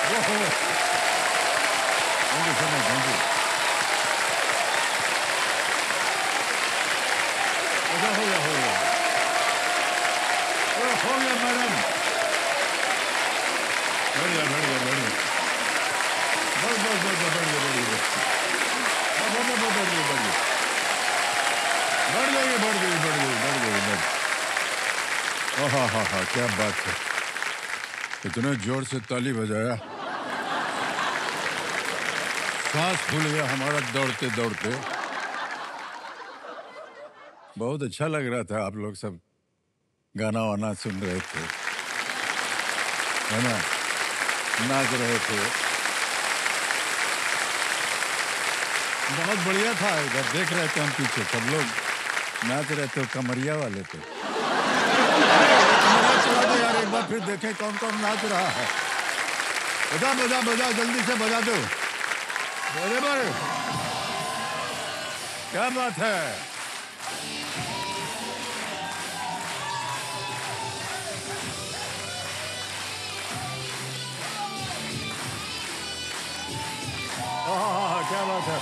ओहो, thank you so much, thank you. अच्छा, हो गया, हो गया। हो गया मैडम। बढ़िया, बढ़िया, बढ़िया। बस, बस, बस, बस, बढ़िया, बढ़िया। बढ़ गई, बढ़ गई, बढ़ गई, बढ़ गई, बढ़ गई, बढ़ गई, बढ़ गई, बढ़। हाँ, हाँ, हाँ, क्या बात है। इतने जोर से ताली बजाया, सांस फूल गया हमारा दौड़ते दौड़ते। बहुत अच्छा लग रहा था, आप लोग सब गाना वाना सुन रहे थे, है ना, नाच रहे थे। बहुत बढ़िया था। इधर देख रहे थे हम, पीछे सब लोग नाच रहे थे, कमरिया वाले थे। कमरिया चला दो यार एक बार, फिर देखें कौन कौन नाच रहा है। बजा बजा बजा, जल्दी से बजा दो। बराबर, क्या बात है। हाँ, क्या बात है।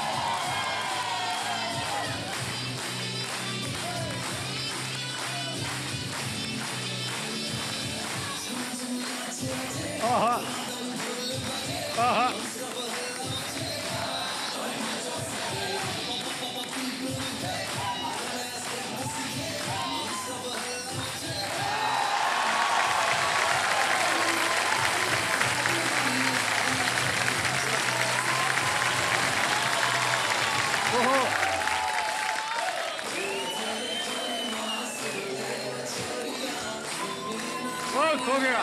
आहा, आहा। ओहो, बस हो गया।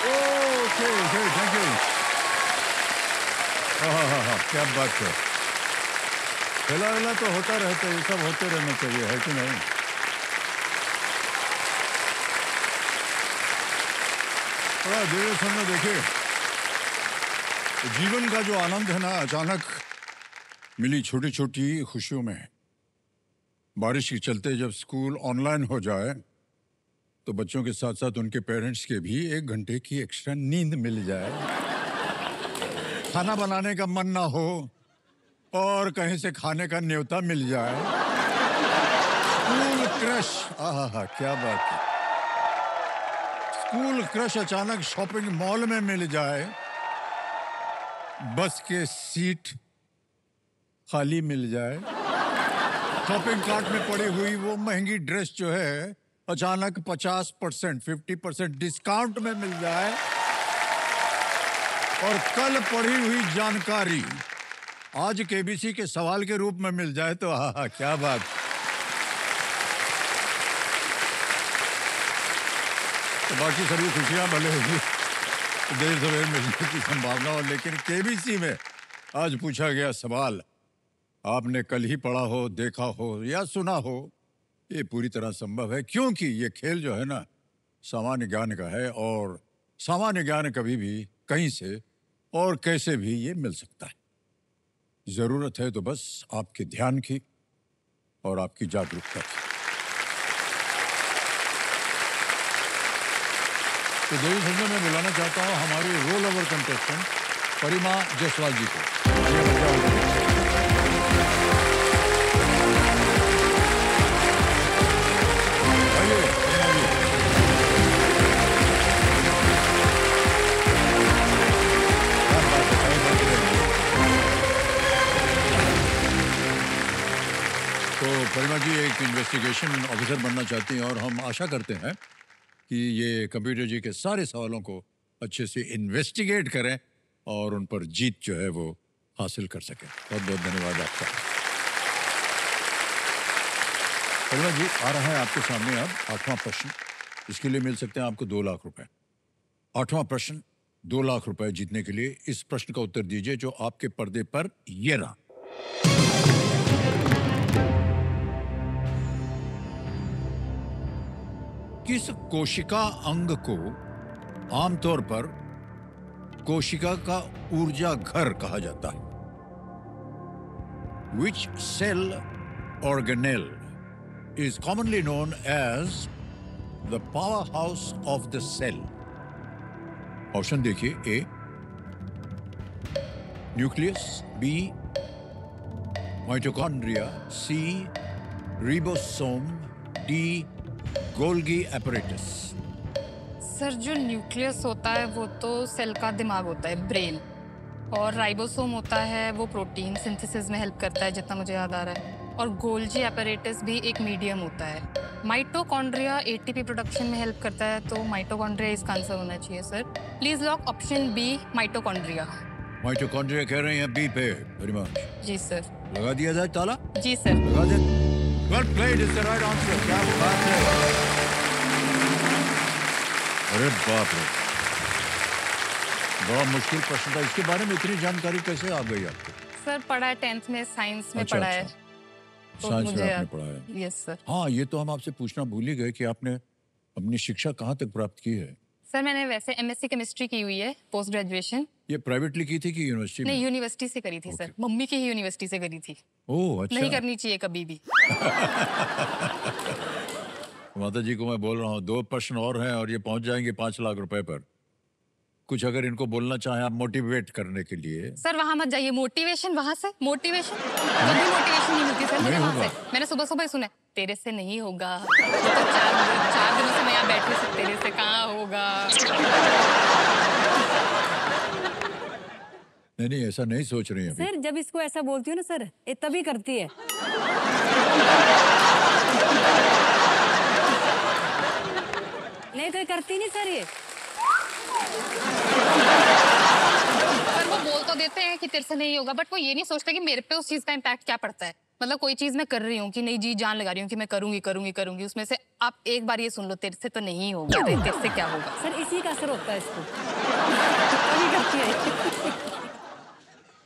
Okay, okay, thank you. हाँ, हाँ, हाँ, क्या बात है। हिला हिला तो होता रहता है, ये सब होते रहना चाहिए, है कि नहीं। थोड़ा धीरे सुनना, देखिए जीवन का जो आनंद है ना, अचानक मिली छोटी छोटी खुशियों में है। बारिश के चलते जब स्कूल ऑनलाइन हो जाए तो बच्चों के साथ साथ उनके पेरेंट्स के भी 1 घंटे की एक्स्ट्रा नींद मिल जाए। खाना बनाने का मन ना हो और कहीं से खाने का न्योता मिल जाए। स्कूल क्रश, आहा, क्या बात है। स्कूल क्रश अचानक शॉपिंग मॉल में मिल जाए। बस के सीट खाली मिल जाए। शॉपिंग कार्ट में पड़ी हुई वो महंगी ड्रेस जो है अचानक 50%, 50% डिस्काउंट में मिल जाए। और कल पढ़ी हुई जानकारी आज केबीसी के सवाल के रूप में मिल जाए तो आहा, क्या बात। तो बाकी सभी खुशियां भले होगी, देर सवेर मिलने की संभावना हो, लेकिन केबीसी में आज पूछा गया सवाल आपने कल ही पढ़ा हो, देखा हो या सुना हो, ये पूरी तरह संभव है क्योंकि ये खेल जो है ना सामान्य ज्ञान का है और सामान्य ज्ञान कभी भी कहीं से और कैसे भी ये मिल सकता है। जरूरत है तो बस आपके ध्यान की और आपकी जागरूकता की। तो देवी संजय मैं बुलाना चाहता हूँ हमारी रोल ओवर कंटेस्टेंट परिमा जायसवाल जी को। तो परिमा जी एक इन्वेस्टिगेशन ऑफिसर बनना चाहती हैं और हम आशा करते हैं कि ये कंप्यूटर जी के सारे सवालों को अच्छे से इन्वेस्टिगेट करें और उन पर जीत जो है वो हासिल कर सकें। बहुत बहुत धन्यवाद आपका। परिमा जी आ रहा है आपके सामने अब 8वां प्रश्न। इसके लिए मिल सकते हैं आपको 2 लाख रुपए। 8वां प्रश्न 2 लाख रुपए जीतने के लिए इस प्रश्न का उत्तर दीजिए जो आपके पर्दे पर ये रहा। किस कोशिका अंग को आमतौर पर कोशिका का ऊर्जा घर कहा जाता है? Which cell organelle is commonly known as the power house of the cell. Option देखिए, A nucleus, B mitochondria, C ribosome, D Golgi apparatus. Sir जो न्यूक्लियस होता है वो तो सेल का दिमाग होता है, ब्रेन। और राइबोसोम होता है वो प्रोटीन सिंथेसिस में हेल्प करता है, जितना मुझे याद आ रहा है। और गोल्जी एपरेटस भी एक मीडियम होता है। माइटोकॉन्ड्रिया एटीपी प्रोडक्शन में हेल्प करता है, तो माइटोकॉन्ड्रिया इसका आंसर होना चाहिए sir. Please lock option B, mitochondria. Mitochondria कह रहे हैं बी पे। Very much. जी सर। लगा दिया जाए ताला? जी सर। लगा दे। Well played is the right answer. क्या बात है। अरे बाप रे, बड़ा मुश्किल प्रश्न था। इसके बारे में इतनी जानकारी कैसे आ गई आपको? सर पढ़ा है 10th में, साइंस में अच्छा, पढ़ा है। अच्छा। साइंस में आपने पढ़ा है? Yes sir. हाँ, ये तो हम आपसे पूछना भूल ही गए कि आपने अपनी शिक्षा कहाँ तक प्राप्त की है? सर मैंने वैसे एमएससी केमिस्ट्री की हुई है, पोस्ट ग्रेजुएशन। ये प्राइवेटली की थी कि यूनिवर्सिटी में? नहीं, यूनिवर्सिटी से करी थी सर। मम्मी की ही यूनिवर्सिटी से करी थी। ओह अच्छा। नहीं करनी चाहिए कभी भी। माता जी को मैं बोल रहा हूँ, 2 प्रश्न और हैं और ये पहुंच जाएंगे 5 लाख रुपए पर। कुछ अगर इनको बोलना चाहें आप मोटिवेट करने के लिए। सर वहां मत जाइए, मोटिवेशन वहां से, मोटिवेशन कभी मोटिवेशन नहीं मिलती सर मुझे वहां से। मैंने सुबह सुबह ही सुना, तेरे से नहीं होगा। तो 4 दिनों से मैं यहाँ बैठी हूँ, तेरे से कहाँ होगा। नहीं, ऐसा नहीं सोच रही हैं अभी। सर जब इसको ऐसा बोलती हूँ ना सर, ये तभी करती है। नहीं तो ये करती नहीं सर ये। सर वो बोल तो देते हैं कि तेरे से नहीं होगा, बट वो ये नहीं सोचते कि मेरे पे उस चीज का इम्पैक्ट क्या पड़ता है। मतलब कोई चीज मैं कर रही हूँ कि नहीं जी जान लगा रही हूँ कि मैं करूंगी करूंगी करूंगी, उसमें से आप एक बार ये सुन लो तेरे से तो नहीं होगा, तेरे से क्या होगा। सर इसी का असर होता है इसको, तभी करती है।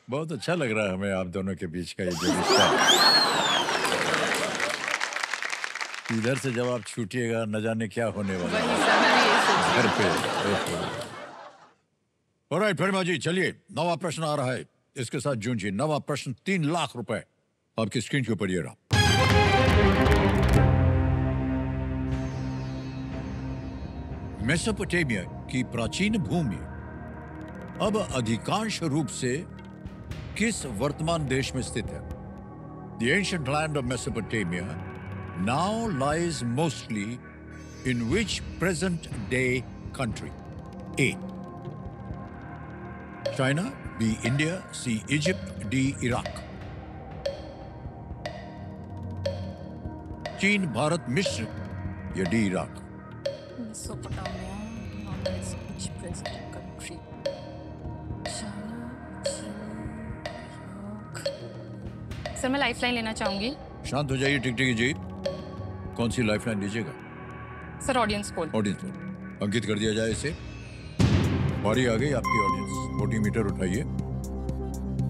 बहुत अच्छा लग रहा है हमें आप दोनों के बीच का ये जो रिश्ता। इधर से जब आप छूटिएगा न जाने क्या होने वाला है वही सर, मैं भी यही सोच रही घर पे। ऑलराइट फरीमा जी, चलिए 9वां प्रश्न आ रहा है, इसके साथ जूझिए। 9वां प्रश्न 3 लाख रुपए आपकी स्क्रीन के ऊपर ये रहा। मेसोपोटामिया की प्राचीन भूमि अब अधिकांश रूप से किस वर्तमान देश में स्थित है? The ancient land of Mesopotamia now lies mostly in which present-day country? A. China, B. India, C. Egypt, D. Iraq. चीन, भारत, मिस्र या D Iraq? Mesopotamia, north east present country, sir मैं लाइफलाइन लेना चाहूंगी। शांत हो जाइए टिकटिकी जी। कौन सी लाइफलाइन लीजिएगा? Sir audience poll. Audience poll अंकित कर दिया जाए इसे। बारी आ गई आपकी ऑडियंस, वोटिमीटर उठाइए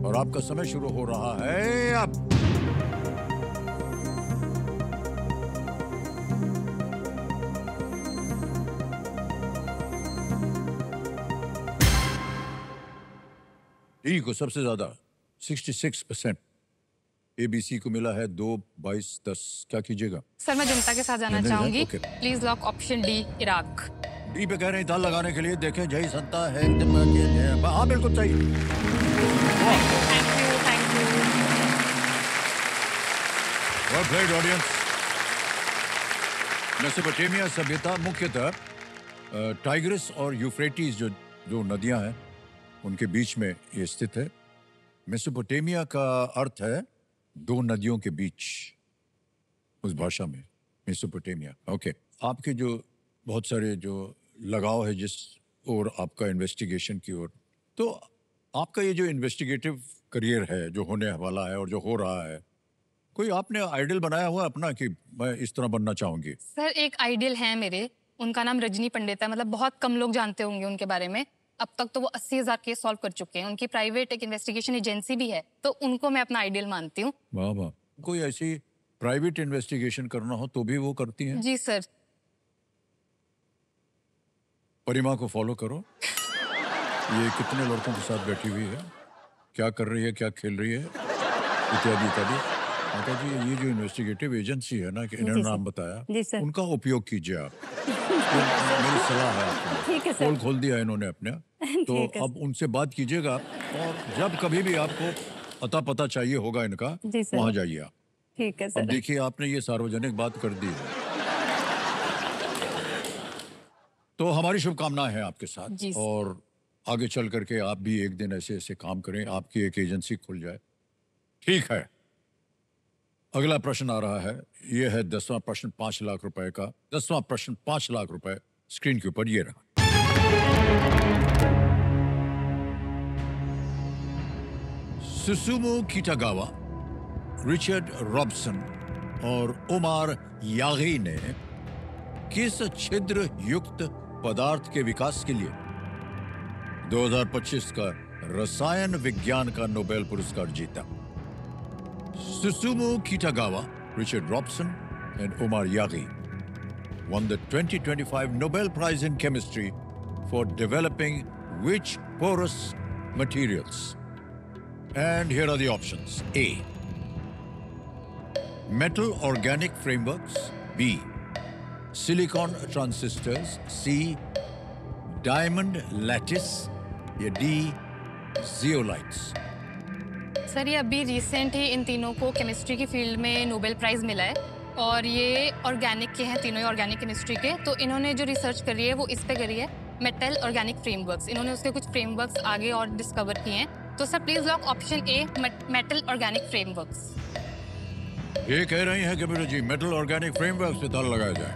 और आपका समय शुरू हो रहा है अब। डी को सबसे ज्यादा 66%, एबीसी को मिला है 2, 22, 10। क्या कीजिएगा? सर मैं जनता के साथ जाना चाहूंगी। Okay. Please lock option D, Iraq. D पे कह रहे हैं ताल लगाने के लिए। देखें जय संता है। हाँ बिल्कुल सही। Thank you. Well played audience. Mesopotamia सभ्यता मुख्यतः टाइग्रिस और यूफ्रेटिस जो नदियां हैं उनके बीच में ये स्थित है। मेसोपोटामिया का अर्थ है 2 नदियों के बीच, उस भाषा में मेसोपोटामिया। ओके, आपके जो बहुत सारे जो लगाव है जिस और आपका इन्वेस्टिगेशन की ओर, तो आपका ये जो इन्वेस्टिगेटिव करियर है जो होने वाला है और जो हो रहा है, कोई आपने आइडियल बनाया हुआ अपना कि मैं इस तरह बनना चाहूंगी? सर एक आइडियल है मेरे, उनका नाम रजनी पंडित है। मतलब बहुत कम लोग जानते होंगे उनके बारे में। अब तक तो वो 80,000 केस सॉल्व कर चुके हैं। उनकी प्राइवेट एक इन्वेस्टिगेशन एजेंसी भी है, तो उनको मैं अपना आइडियल मानती हूँ। वाह वाह। कोई ऐसी प्राइवेट इन्वेस्टिगेशन करना हो तो भी वो करती हैं? जी सर। परिमा को फॉलो करो। ये कितने लड़कों के साथ बैठी हुई है, क्या कर रही है, क्या खेल रही है, इत्यादि इत्यादि। माता जी, ये जो इन्वेस्टिगेटिव एजेंसी है ना, कि इन्होंने नाम बताया, जी सर। उनका उपयोग कीजिए आप। मेरी सलाह है आपको। ठीक है सर। पोल खोल दिया इन्होंने अपने, तो ठीक है अब उनसे बात कीजिएगा, और जब कभी भी आपको अता पता चाहिए होगा इनका, जी सर। वहां जाइए आप। ठीक है अब सर। देखिए, आपने ये सार्वजनिक बात कर दी है, तो हमारी शुभकामनाएं हैं आपके साथ, जी सर। और आगे चल करके आप भी एक दिन ऐसे ऐसे काम करें, आपकी एक एजेंसी खुल जाए। ठीक है, अगला प्रश्न आ रहा है। यह है 10वां प्रश्न 5 लाख रुपए का। 10वां प्रश्न 5 लाख रुपए स्क्रीन के ऊपर ये रहा। सुसुमो किटागावा, रिचर्ड रॉबसन और उमार यागी ने किस छिद्र युक्त पदार्थ के विकास के लिए 2025 का रसायन विज्ञान का नोबेल पुरस्कार जीता? Susumu Kitagawa, Richard Robson, and Omar Yaghi won the 2025 Nobel Prize in Chemistry for developing which porous materials? And here are the options. A. Metal organic frameworks. B. Silicon transistors. C. Diamond lattice. या D. Zeolites. Sir ये अभी recent ही इन तीनों को chemistry की field में Nobel prize मिला है, और ये ऑर्गेनिक के हैं, तीनों ही ऑर्गेनिक केमिस्ट्री के। तो इन्होंने जो रिसर्च करी है वो इस पे करी है, मेटल ऑर्गेनिक फ्रेमवर्क्स। इन्होंने उसके कुछ फ्रेमवर्क्स आगे और डिस्कवर किए हैं। तो sir please lock option A, metal organic frameworks. ये कह रही हैं कि जी मेटल ऑर्गेनिक फ्रेमवर्क से ताला लगाया जाए।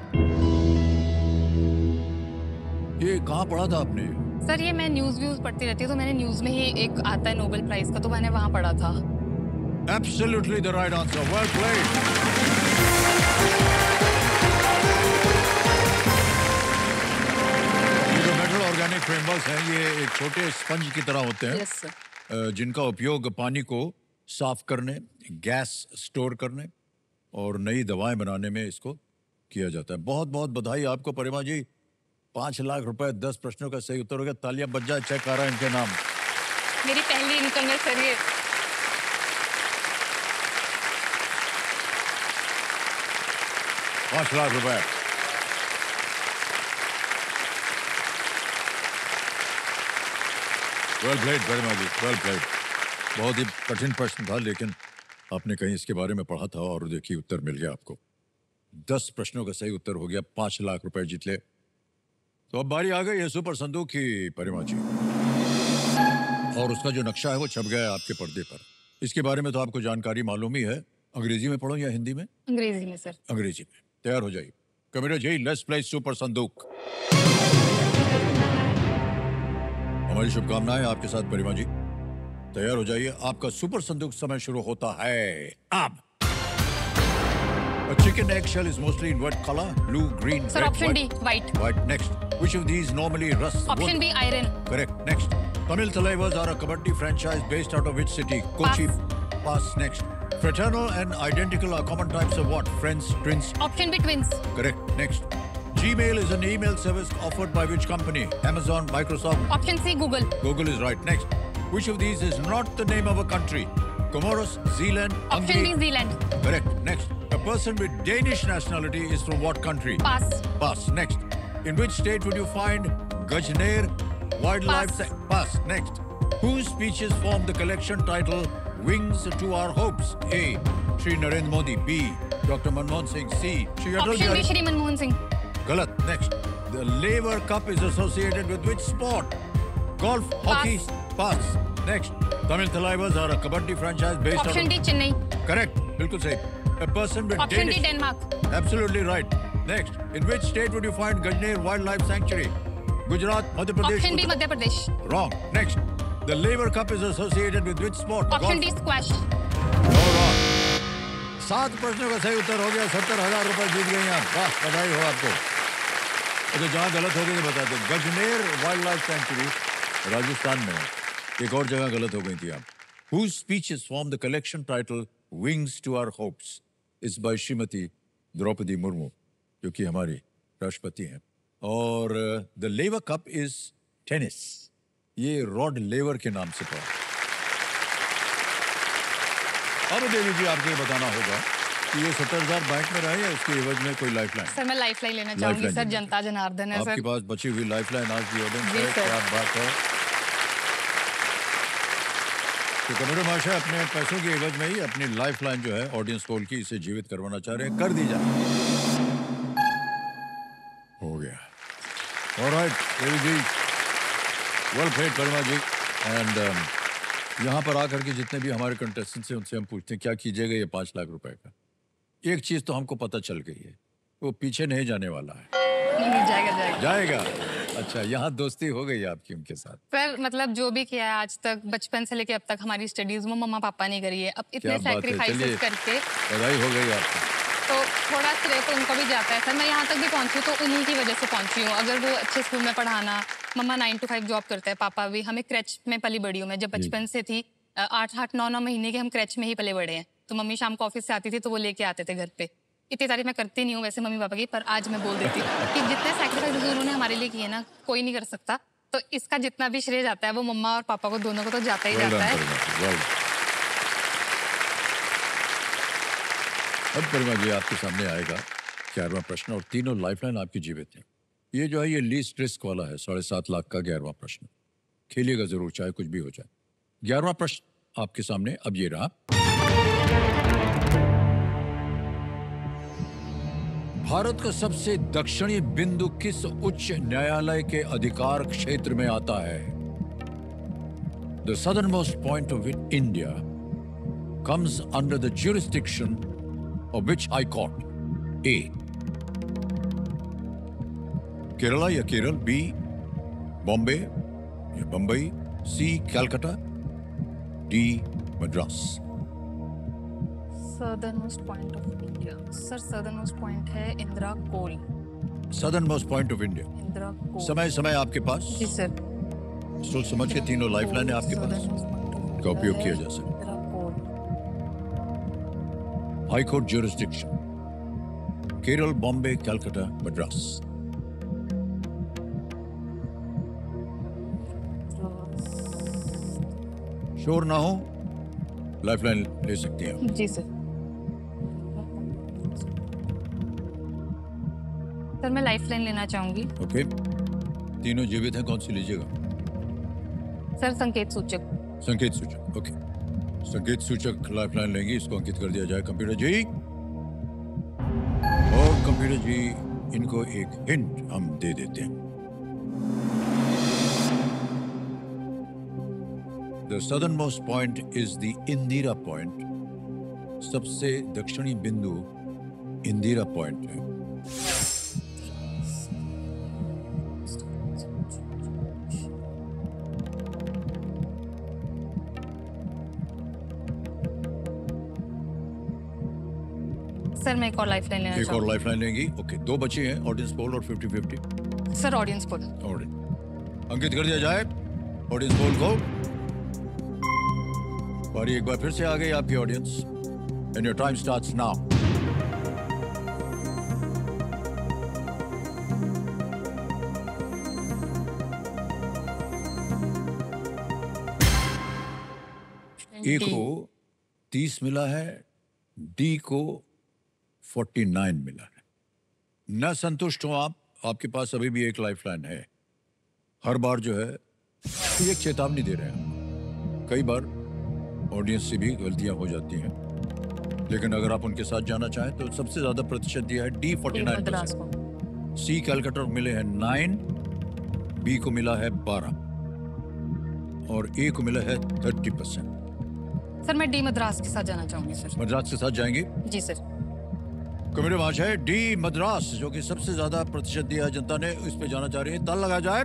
ये कहाँ पढ़ा था आपने? सर ये मैं न्यूज़ व्यूज़ पढ़ती रहती हूँ, तो मैंने न्यूज़ में ही एक आता है नोबेल प्राइज़ का, तो मैंने वहाँ पढ़ा था। Absolutely the right answer. Well played. ये जो मेटल ऑर्गेनिक फ्रेमवर्क्स हैं, ये एक छोटे स्पंज की तरह होते हैं। Yes sir. जिनका उपयोग पानी को साफ करने, गैस स्टोर करने और नई दवाएं बनाने में इसको किया जाता है। बहुत बहुत बधाई आपको परिमा जी। 5 लाख रुपए, 10 प्रश्नों का सही उत्तर हो गया। तालियां बज जाए, चेक आ रहा है इनके नाम। मेरी पहली इनकम है सर ये। 5 लाख रुपए। वेल प्लेड परिमा जी, वेल प्लेड। बहुत ही कठिन प्रश्न था, लेकिन आपने कहीं इसके बारे में पढ़ा था और देखिए उत्तर मिल गया आपको। 10 प्रश्नों का सही उत्तर हो गया, 5 लाख रुपए जीत ले। तो अब बारी आ गई है सुपर संदूक की परिमा जी, और उसका जो नक्शा है वो छप गया है आपके पर्दे पर। इसके बारे में तो आपको जानकारी मालूम ही है। अंग्रेजी में पढ़ो या हिंदी में? अंग्रेजी में सर। अंग्रेजी में। तैयार हो जाइए। Camera ji, let's play super Sandook. हमारी शुभकामनाएं आपके साथ परिमा जी। तैयार हो जाइए, आपका सुपर संदूक समय शुरू होता है अब। A chicken eggshell is mostly in what color? Blue, green, sir red, option D, white. White. White. Next. Which of these normally rusts wood? ऑप्शन बी, आयरन। Correct. Next. Tamil Thalaiwas are a kabaddi franchise based out of which city? Kochi. Pass. Next. Fraternal and identical are common types of what? Friends, twins. Option B, twins. Correct. Next. Gmail is an email service offered by which company? Amazon, Microsoft. Option C, Google. Google is right. Next. Which of these is not the name of a country? Comoros, Zealand, option B, Hungary. Zealand. Correct. Next. A person with Danish nationality is from what country? Pass. Pass. Next. In which state would you find Gajner Wildlife? Pass. Pass. Next. Whose speeches form the collection title Wings to Our Hopes? A. Shri Narendra Modi. B. Dr. Manmohan Singh. C. Shri Atal option B, Bihari. Shri Manmohan Singh. Galat. Next. The Laver Cup is associated with which sport? Golf, hockey. Pass. Next. Tamil Thalaiwas are a kabaddi franchise based out option of... D, Chennai. Correct. बिल्कुल सही. A person with option D, Danish... Denmark. Absolutely right. Next. In which state would you find Gajner Wildlife Sanctuary? Gujarat, Madhya Pradesh. Option B, Madhya Pradesh. Wrong. Next. The Laver Cup is associated with which sport? Option D, squash. No, wrong. 7 प्रश्नों का सही उत्तर हो गया। 70,000 रुपए जीत गई आप। वाह, बधाई हो आपको। अच्छा, जहाँ गलत हो गई तो बता दो। Gajner wild life sanctuary Rajasthan में है। एक और जगह गलत हो गई थी आप। Whose speeches form the collection title Wings to Our Hopes is by Shrimati Draupadi Murmu, जो कि हमारी राष्ट्रपति हैं। और the Laver cup is tennis. ये रॉड लेवर के नाम से पड़ा। अब देवी जी, आपको ये बताना होगा ये 70,000 बैंक में रहा या उसके एवज में कोई लाइफलाइन? सर मैं लाइफलाइन लेना चाहूंगी लाइफलाइन सर, लेना जनता जनार्दन है आपके सर। पास बची हुई लाइफलाइन आज की ऑडियंस जी है, सर। क्या बात है। तो कमरे माशा अपने पैसों के एवज में ही अपनी लाइफलाइन जो है ऑडियंस पोल की, इसे जीवित करवाना चाह रहे हैं, कर दी जाए। हो गया। Alright Devi ji, well played Parima ji. And यहाँ पर आकर के जितने भी हमारे कंटेस्टेंट्स हैं उनसे हम पूछते हैं क्या कीजिएगा ये 5 लाख रुपए का। एक चीज तो हमको पता चल गई है, वो पीछे नहीं जाने वाला है। नहीं, जाएगा जाएगा जाएगा। अच्छा, यहाँ दोस्ती हो गई आपकी उनके साथ? सर। मतलब जो भी किया है आज तक, बचपन से लेके अब तक हमारी स्टडीज में मम्मा पापा ने करी है, अब क्या इतने बात है, सैक्रिफाइसेस चलिए करके बधाई हो गई आपको। तो थोड़ा श्रेय तो उनको भी जाता है सर। मैं यहाँ तक भी पहुँची तो उन्हीं की वजह से पहुँची हूँ। अगर वो अच्छे स्कूल में पढ़ाना, मम्मा 9 to 5 जॉब करते हैं, पापा भी। हमें क्रैच में पली बड़ी हूँ मैं, जब बचपन से थी 8-8 9-9 महीने के हम क्रैच में ही पले बड़े हैं। तो मम्मी शाम को ऑफिस से आती थी तो वो लेके आते थे घर पे। इतनी तारीफ मैं करती नहीं हूँ वैसे मम्मी पापा की, पर आज मैं बोल देती हूँ कि जितने सैक्रिफाइस उन्होंने हमारे लिए किए ना, कोई नहीं कर सकता। तो इसका जितना भी श्रेय जाता है वो मम्मा और पापा को, दोनों को तो जाता ही जाता है। अब परिमा जी आपके सामने आएगा 11वां प्रश्न और तीनों लाइफलाइन आपकी जीवित है। ये जो है ये लीस्ट रिस्क वाला है, 7.5 लाख का 11वां प्रश्न। खेलिएगा जरूर चाहे कुछ भी हो जाए। 11वां प्रश्न आपके सामने अब ये रहा। भारत का सबसे दक्षिणी बिंदु किस उच्च न्यायालय के अधिकार क्षेत्र में आता है? The southernmost point of India comes under the jurisdiction of which high court? A. Kerala या केरल, B. बॉम्बे या Bambai, C. Calcutta, D. Madras. Southern most point of India sir, southern most point है Indira Col. Southern most point of India. Indira Col. समय आपके पास, जी sir. सोच समझ के तीनों lifeline है आपके पास, का उपयोग किया जा सकता है। Indira Col. High court jurisdiction, Kerala, Bombay, Calcutta, Madras. Sure ना हो लाइफलाइन ले सकती हैं। जी सर। सर मैं लाइफलाइन लेना चाहूंगी। ओके, तीनों जीवित हैं, कौन सी लीजिएगा? सर संकेत सूचक। संकेत सूचक, ओके। संकेत सूचक लाइफलाइन लेंगी, इसको अंकित कर दिया जाए कंप्यूटर जी। और कंप्यूटर जी इनको एक हिंट हम दे देते हैं। The southernmost point is the Indira point. सबसे दक्षिणी बिंदु इंदिरा पॉइंट है। सर मैं एक और लाइफलाइन लेना एक और चाहूंगी। लाइफलाइन लेंगी, ओके। 2 बचे हैं, ऑडियंस पोल और 50-50। Sir audience poll. अंकित कर दिया जाए ऑडियंस पोल को। और एक बार फिर से आ गई आपकी audience and your time starts now. A को 30 मिला है, डी को 49 मिला है। न संतुष्ट हो आप, आपके पास अभी भी एक लाइफलाइन है। हर बार जो है एक चेतावनी दे रहे हैं। कई बार ऑडियंस से भी गलतियां हो जाती हैं, लेकिन अगर आप उनके साथ जाना चाहें तो सबसे ज्यादा प्रतिशत दिया है डी 49%। सी कैलकटा को मिले हैं 9, बी को मिला है 12 और ए को मिला है 30%। सर मैं डी मद्रास के साथ जाना चाहूंगी सर। मद्रास के साथ जाएंगे? जी सर। कमेटी मार्च है डी मद्रास, जो कि सबसे ज्यादा प्रतिशत दिया है जनता ने, इस पे जाना चाह रही है। ताल लगा जाए।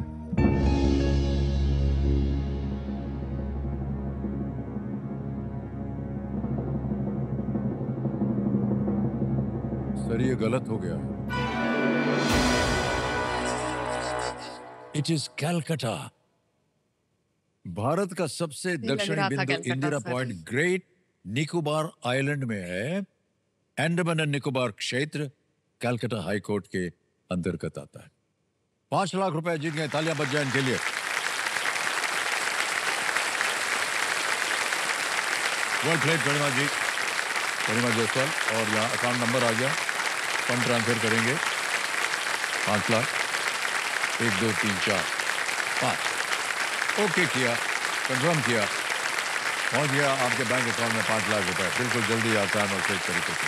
सर ये गलत हो गया है। It is Calcutta. भारत का सबसे दक्षिणी बिंदु Indira point great Nicobar island में है। अंडमान एंड निकोबार क्षेत्र कैलकाटा हाई कोर्ट के अंतर्गत आता है। 5 लाख रुपए जीत गए, तालियां बज जाए इनके लिए। वेल प्लेड गणिमा जी। परिमा जायसवाल, और यहाँ अकाउंट नंबर आ गया, फंड ट्रांसफर करेंगे 5 लाख, 1 2 3 4 5। ओके किया, कंफर्म किया, पहुंच गया आपके बैंक अकाउंट में 5 लाख रुपए, बिल्कुल जल्दी आता है और सही तरीके से।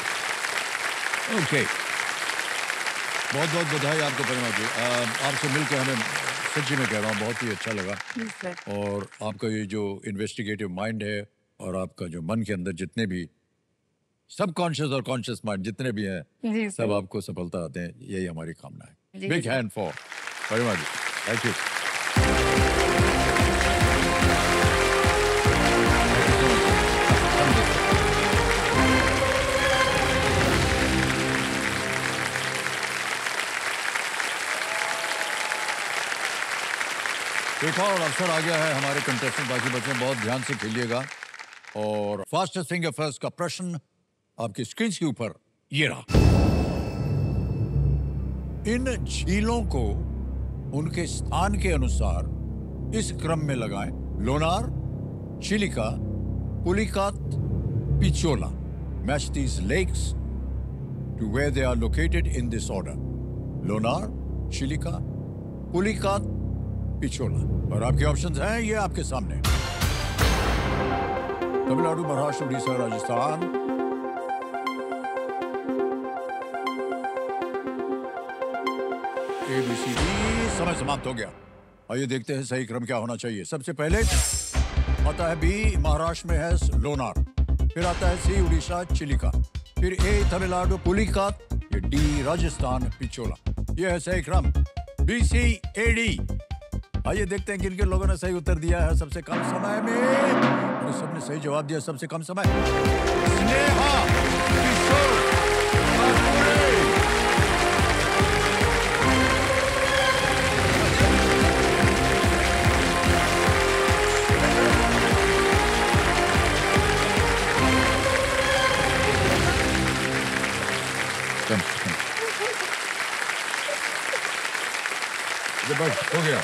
ओके, बहुत बहुत बधाई आपको परिमा जी। आपसे मिलकर हमें सच्ची में कह रहा हूँ बहुत ही अच्छा लगा, जी सर। और आपका ये जो इन्वेस्टिगेटिव माइंड है और आपका जो मन के अंदर जितने भी सबकॉन्शियस और कॉन्शियस माइंड जितने भी हैं, जी सब सर। आपको सफलता आते हैं, यही हमारी कामना है। जी big sir. Hand for Parima ji, thank you. एक और अवसर आ गया है हमारे कंटेस्टेंट, बाकी बच्चे बहुत ध्यान से खेलिएगा, और फास्टेस्ट फिंगर फर्स्ट का प्रश्न आपकी स्क्रीन के ऊपर ये रहा। इन झीलों को उनके स्थान के अनुसार इस क्रम में लगाएं: Lonar, Chilika, Pulicat, Pichola. Match these lakes to where they are located in this order: Lonar, Chilika, Pulicat, Pichola. और आपके ऑप्शंस हैं ये आपके सामने: तमिलनाडु, महाराष्ट्र, उड़ीसा, राजस्थान। ABCD। समय समाप्त हो गया। आइए देखते हैं सही क्रम क्या होना चाहिए। सबसे पहले आता है बी, महाराष्ट्र में है लोनार, फिर आता है सी, उड़ीसा, चिलिका, फिर ए, तमिलनाडु, पुलिकात, ये डी, राजस्थान, पिचोला। यह है सही क्रम BCAD। आइए देखते हैं किन किन लोगों ने सही उत्तर दिया है सबसे कम समय में, और सबने सही जवाब दिया सबसे कम समय। स्नेहा, किशोर, काकुरे। बस हो गया।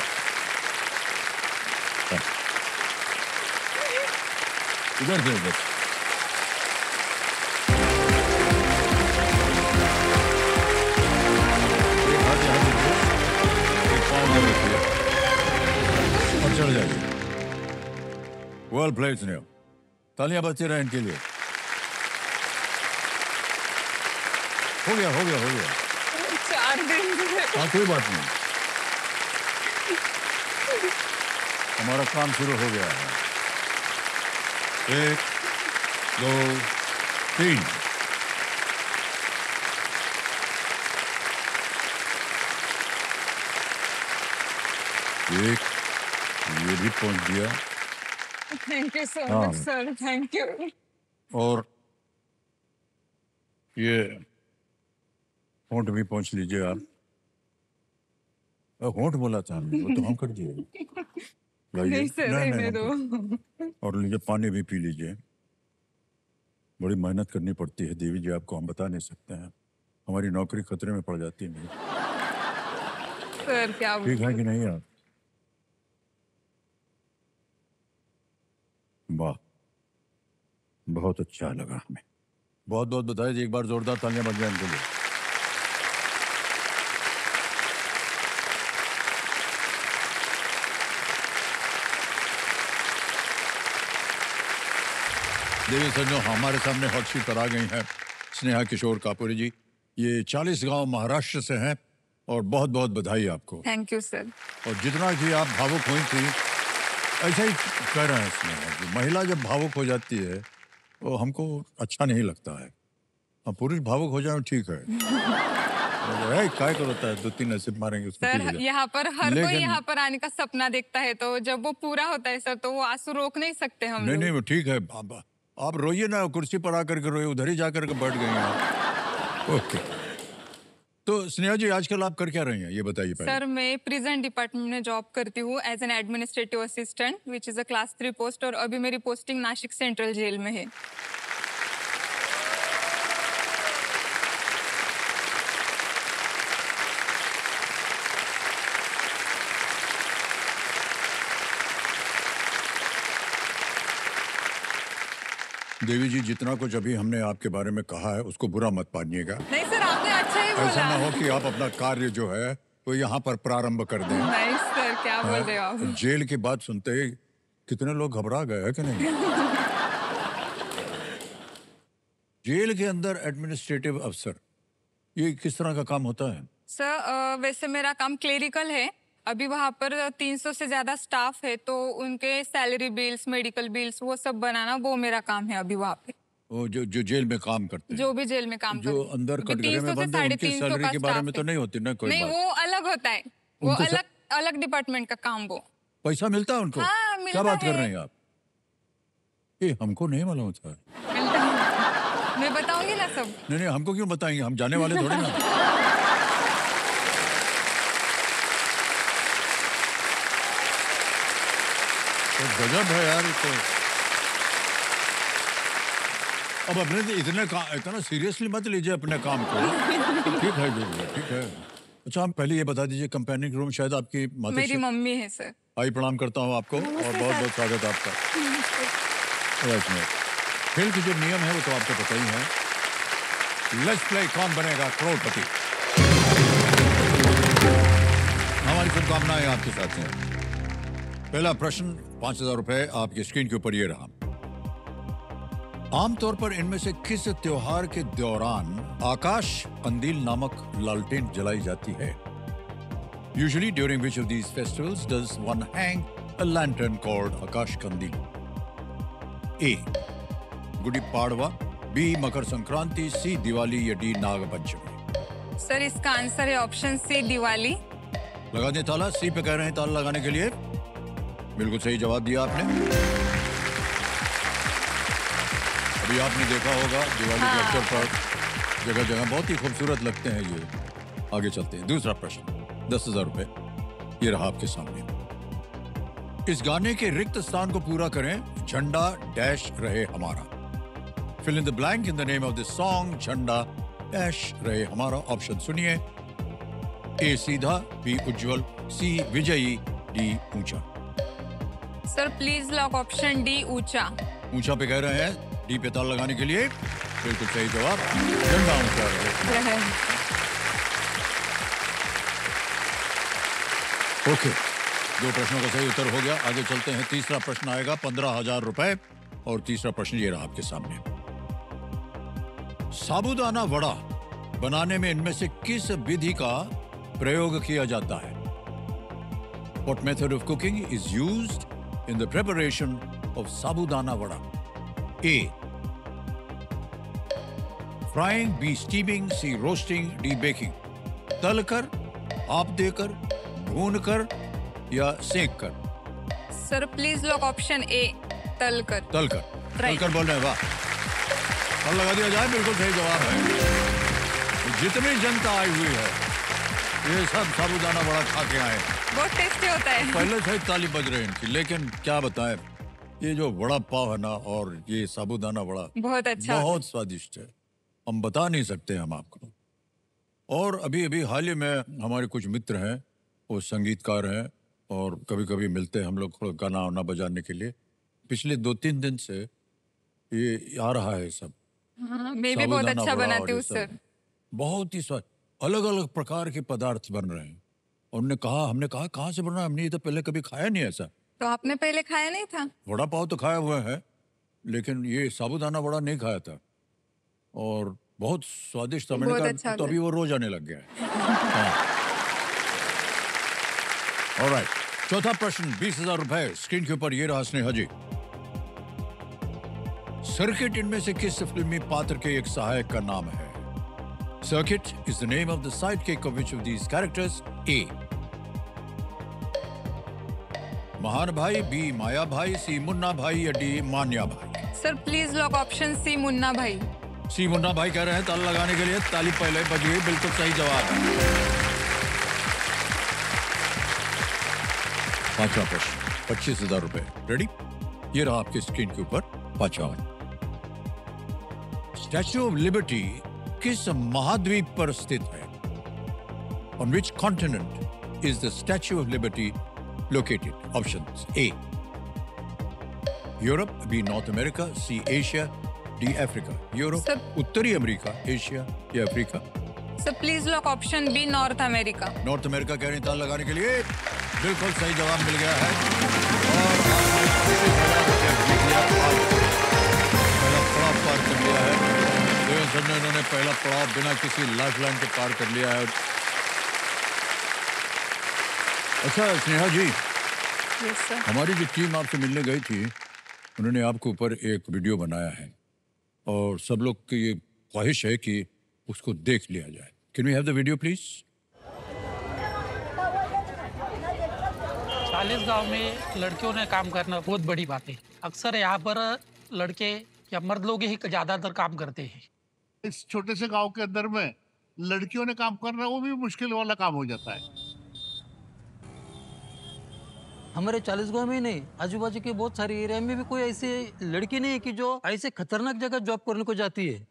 इधर से उधर। एक हाथ यहाँ दीजिए, एक पाँव उधर रखिए और चढ़ जाइए। वेल प्लेड स्नेहा, तालियां बजती रहें इनके लिए। हो गया हो गया हो गया। 4 दिन से। हाँ, कोई बात नहीं, हमारा काम शुरू हो गया है। 1 2 3। एक, ये भी पहुंच गया, थैंक यू सो हाँ। Much sir, thank you. और ये होंठ भी पहुंच लीजिए आप। होंठ बोला था हमने, वो तो हम कर दिए। लाइए। नहीं सर, नहीं, रहने हम दो। और लीजिए, पानी भी पी लीजिए। बड़ी मेहनत करनी पड़ती है देवी जी, आपको हम बता नहीं सकते हैं, हमारी नौकरी खतरे में पड़ जाती है। नहीं सर क्या ठीक है कि नहीं आप? वाह, बहुत अच्छा लगा हमें, बहुत बहुत बधाई जी। एक बार जोरदार तालियां बज जाए इनके लिए। देवी सज्जनों, हमारे सामने हॉट शीट पर आ गई हैं स्नेहा किशोर कापुरी जी। ये 40 गांव महाराष्ट्र से हैं, और बहुत बहुत बधाई आपको। Thank you sir. और जितना कि आप भावुक हुई थी, ऐसा ही कह रहे हैं स्नेहा जी, महिला जब भावुक हो जाती है तो हमको अच्छा नहीं लगता है। हम पुरुष भावुक हो जाए ठीक है, काय कर होता है, 2-3 ऐसे मारेंगे उसको ठीक हो सर जाए। यहाँ पर हर कोई लेकिन- यहाँ पर आने का सपना देखता है, तो जब वो पूरा होता है सर तो वो आंसू रोक नहीं सकते हम नहीं लोग। नहीं, वो ठीक है, आप रोइए ना, कुर्सी पर आकर के रोइए, उधर ही जाकर के बैठ गई हैं आप। ओके, तो स्नेहा जी आजकल आप कर क्या रही हैं ये बताइए पहले। सर मैं प्रिजन डिपार्टमेंट में जॉब करती हूँ as an administrative assistant, which is a class 3 post, और अभी मेरी पोस्टिंग नासिक सेंट्रल जेल में है। देवी जी, जितना कुछ अभी हमने आपके बारे में कहा है उसको बुरा मत मानिएगा। नहीं सर, आपने अच्छा ही ऐसा ना बोला। हो कि आप अपना कार्य जो है वो यहाँ पर प्रारंभ कर दें। नहीं सर, क्या बोल रहे हो आप? जेल की बात सुनते ही कितने लोग घबरा गए हैं कि नहीं? जेल के अंदर एडमिनिस्ट्रेटिव अफसर, ये किस तरह का काम होता है? सर वैसे मेरा काम क्लेरिकल है। अभी वहाँ पर 300 से ज्यादा स्टाफ है, तो उनके सैलरी बिल्स, मेडिकल बिल्स, वो सब बनाना, वो मेरा काम है अभी वहाँ पे। वो जो जेल में काम करते हैं, जो भी जेल में काम जो करते हैं। अंदर अभी कटघरे 300 में से बंद है, उनकी 350 सैलरी का के बारे स्टाफ में तो है। नहीं होती ना कोई नहीं, बात? वो अलग होता है, वो उनको अलग अलग डिपार्टमेंट का काम वो। पैसा मिलता है उनको? हाँ, क्या मिलता बात कर है। रहे हैं आप? ये हमको नहीं मालूम था। मिलता है। मैं बताऊंगी ना सब। नहीं नहीं, हमको क्यों बताएंगे, हम जाने वाले थोड़ी ना। तो गजब है यार ये तो। अब अपने इतना सीरियसली मत लीजिए अपने काम को। ठीक है जो है, ठीक है। अच्छा, आप पहले ये बता दीजिए, कंपेनियन रूम शायद आपकी माता मेरी मम्मी है सर। आई प्रणाम करता हूँ आपको और बहुत बहुत स्वागत है आपका। खेल के जो नियम है वो तो आपको पता ही है। लेट्स प्ले कौन बनेगा करोड़पति। हमारी शुभकामनाएं आपके साथ हैं। पहला प्रश्न 5,000 रुपए आपकी स्क्रीन के ऊपर ये रहा। आमतौर पर इनमें से किस त्योहार के दौरान आकाश कंदील नामक लालटेन जलाई जाती है? Usually during which of these festivals does one hang a lantern called आकाश कंदील? A. Gudi Padwa, B. Makar Sankranti, C. Diwali या D. नाग पंचमी? सर इसका आंसर है ऑप्शन सी, दिवाली। लगा दें ताला। C पे कह रहे हैं ताला लगाने के लिए। बिल्कुल सही जवाब दिया आपने। अभी आपने देखा होगा दिवाली के अवसर पर जगह जगह बहुत ही खूबसूरत लगते हैं ये। आगे चलते हैं। दूसरा प्रश्न 10,000 रुपए ये रहा आपके सामने। इस गाने के रिक्त स्थान को पूरा करें। झंडा डैश रहे हमारा। Fill in the blank in the name of the song झंडा डैश रहे हमारा। ऑप्शन सुनिए। ए सीधा, बी उज्जवल, सी विजयी, डी ऊंचा। Sir please lock option D, ऊंचा। ऊंचा पे कह रहे हैं। डी पे ताल लगाने के लिए बिल्कुल सही जवाब, झंडा ऊंचा रहे। ओके, 2 प्रश्नों का सही उत्तर हो गया। आगे चलते हैं। तीसरा प्रश्न आएगा 15,000 रुपए और तीसरा प्रश्न ये रहा आपके सामने। साबूदाना वड़ा बनाने में इनमें से किस विधि का प्रयोग किया जाता है? What method of cooking is used in the preparation of sabudana vada? A. Frying, B. Steaming, C. Roasting, D. Baking. तलकर, भाप देकर, भूनकर या सेक कर? सर प्लीज लॉक ऑप्शन ए, तलकर। तलकर। Right. तलकर बोल रहे हैं, वाह। और लगा दिया जाए, बिल्कुल सही जवाब है। जितनी जनता आई हुई है ये सब साबूदाना वड़ा खा के आए। बहुत टेस्टी होता है। पहले से ही ताली बज रही इनकी, लेकिन क्या बताएं, ये जो वड़ा पाव है ना और ये साबूदाना वड़ा बहुत अच्छा। बहुत स्वादिष्ट है। हम बता नहीं सकते हम आपको। और अभी अभी हाल ही में हमारे कुछ मित्र हैं, वो संगीतकार हैं और कभी कभी मिलते हैं हम लोग गाना वाना बजाने के लिए। पिछले 2-3 दिन से ये आ रहा है सब। हाँ, मैं भी बहुत साबूदाना अच्छा वड़ा बनाती और हूँ ये सब। सर। बहुत ही स्वाद, अलग अलग प्रकार के पदार्थ बन रहे हैं। और हमने कहा कहाँ से बन रहा है, हमने ये तो पहले कभी खाया नहीं ऐसा। तो आपने पहले खाया नहीं था? वड़ा पाव तो खाया हुआ है लेकिन ये साबूदाना वड़ा नहीं खाया था और बहुत स्वादिष्ट था। मैंने बहुत कहा अच्छा तो अभी वो रोज आने लग गया है। हाँ। ऑलराइट, चौथा प्रश्न 20,000 रुपए स्क्रीन के ऊपर ये रहा। स्नेहा जी, सर्किट इनमें से किस फिल्मी पात्र के एक सहायक का नाम है? Circuit is the name of the sidekick of which of these characters? A. महान भाई, बी माया भाई, सी मुन्ना भाई या डी मान्या भाई? Sir please lock option C, Munna भाई। सी मुन्ना भाई कह रहे हैं। ताली लगाने के लिए ताली पहले बजी हुई, बिल्कुल सही जवाब है। पांचवा प्रश्न 25,000 रुपए रेडी। ये रहा आपके स्क्रीन के ऊपर पांचवा। स्टैच्यू ऑफ लिबर्टी किस महाद्वीप पर स्थित है? On which continent is the statue of liberty located? Options: A. Europe, B. North America, C. Asia, D Africa, Europe, सब- उत्तरी अमेरिका, एशिया या Africa? Sir please lock option B, North America. North America कह रही ताल लगाने के लिए बिल्कुल सही जवाब मिल गया है और आपने 25,000 रुपया जीत लिया। पहला पड़ाव पार कर लिया है। देवेंद्र सर ने इन्होंने पहला पड़ाव बिना किसी लाइफलाइन के पार कर लिया है। अच्छा स्नेहा जी, यस सर। हमारी जो टीम आपसे मिलने गई थी उन्होंने आपके ऊपर एक वीडियो बनाया है और सब लोग की ये ख्वाहिश है कि उसको देख लिया जाए। Can we have the video please? चालीस गांव में लड़कियों ने काम करना बहुत बड़ी बात है। अक्सर यहाँ पर लड़के या मर्द लोग ही ज़्यादातर काम करते हैं। इस छोटे से गांव के अंदर में लड़कियों ने काम करना वो भी मुश्किल वाला काम हो जाता है। हमारे 40 गांव में नहीं, आजू बाजू के बहुत सारे एरिया में भी कोई ऐसी लड़की नहीं है कि जो ऐसे खतरनाक जगह जॉब करने को जाती है।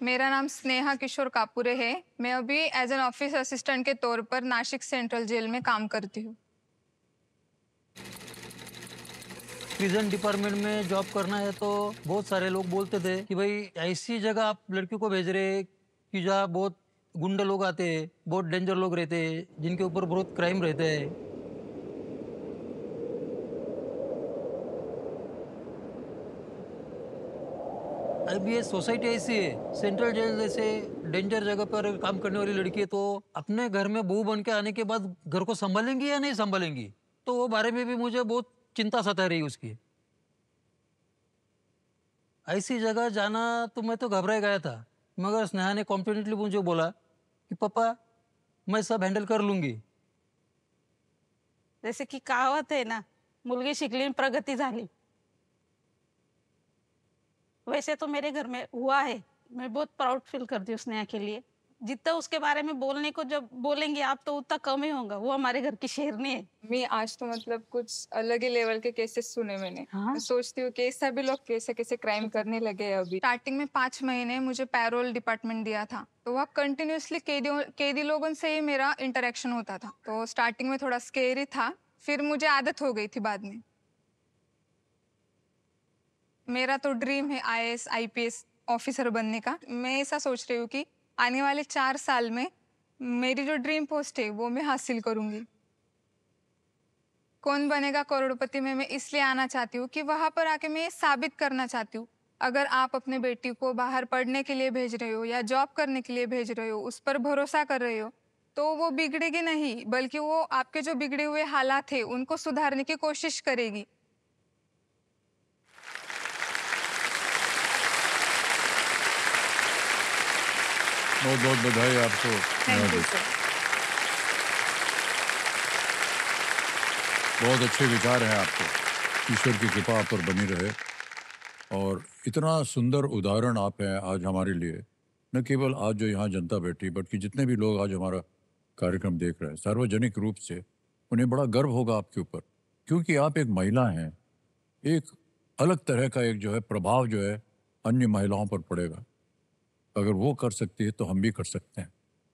मेरा नाम स्नेहा किशोर कापुरे है। मैं अभी एज एन ऑफिस असिस्टेंट के तौर पर नासिक सेंट्रल जेल में काम करती हूँ। प्रिजन डिपार्टमेंट में जॉब करना है तो बहुत सारे लोग बोलते थे कि भाई ऐसी जगह आप लड़कियों को भेज रहे हैं कि जहाँ बहुत गुंडे लोग आते हैं, बहुत डेंजर लोग रहते हैं, जिनके ऊपर बहुत क्राइम रहते हैं। अब ये सोसाइटी ऐसी है, सेंट्रल जेल जैसे डेंजर जगह पर काम करने वाली लड़की है तो अपने घर में बहू बन के आने के बाद घर को संभालेंगी या नहीं संभालेंगी, तो वो बारे में भी मुझे बहुत चिंता सता रही उसकी। ऐसी जगह जाना तो मैं तो घबरा गया था, मगर स्नेहा ने कॉन्फिडेंटली मुझे बोला कि पापा मैं सब हैंडल कर लूंगी। जैसे की कहावत आहे ना, मुलगी शिकली आणि प्रगती झाली, वैसे तो मेरे घर में हुआ है। मैं बहुत प्राउड फील करती हूँ स्नेहा के लिए। जितना उसके बारे में बोलने को जब बोलेंगे आप तो उतना कम ही होगा। वो हमारे घर की शेरनी है। मैं आज तो मतलब कुछ अलग ही लेवल के केसेस सुने मैंने। हाँ। मैं सोचती हूँ कि सभी लोग कैसे कैसे क्राइम करने लगे हैं अभी। स्टार्टिंग में 5 महीने मुझे पैरोल डिपार्टमेंट दिया था, तो वहाँ कंटिन्यूसली कैदी लोगों से ही मेरा इंटरेक्शन होता था। तो स्टार्टिंग में थोड़ा स्केरी था, फिर मुझे आदत हो गई थी बाद में। मेरा तो ड्रीम है आईएएस आईपीएस ऑफिसर बनने का। मैं ऐसा सोच रही हूँ कि आने वाले 4 साल में मेरी जो ड्रीम पोस्ट है वो मैं हासिल करूंगी। कौन बनेगा करोड़पति में मैं इसलिए आना चाहती हूँ कि वहां पर आके मैं ये साबित करना चाहती हूँ, अगर आप अपने बेटी को बाहर पढ़ने के लिए भेज रहे हो या जॉब करने के लिए भेज रहे हो, उस पर भरोसा कर रहे हो, तो वो बिगड़ेगी नहीं, बल्कि वो आपके जो बिगड़े हुए हालात है उनको सुधारने की कोशिश करेगी। बहुत बहुत बधाई आपको। Thank you sir. बहुत अच्छे विचार हैं आपके। ईश्वर की कृपा आप पर बनी रहे। और इतना सुंदर उदाहरण आप हैं आज हमारे लिए, न केवल आज जो यहाँ जनता बैठी, बल्कि जितने भी लोग आज हमारा कार्यक्रम देख रहे हैं, सार्वजनिक रूप से उन्हें बड़ा गर्व होगा आपके ऊपर, क्योंकि आप एक महिला हैं। एक अलग तरह का एक जो है प्रभाव जो है अन्य महिलाओं पर पड़ेगा। अगर वो कर सकती है तो हम भी कर सकते हैं,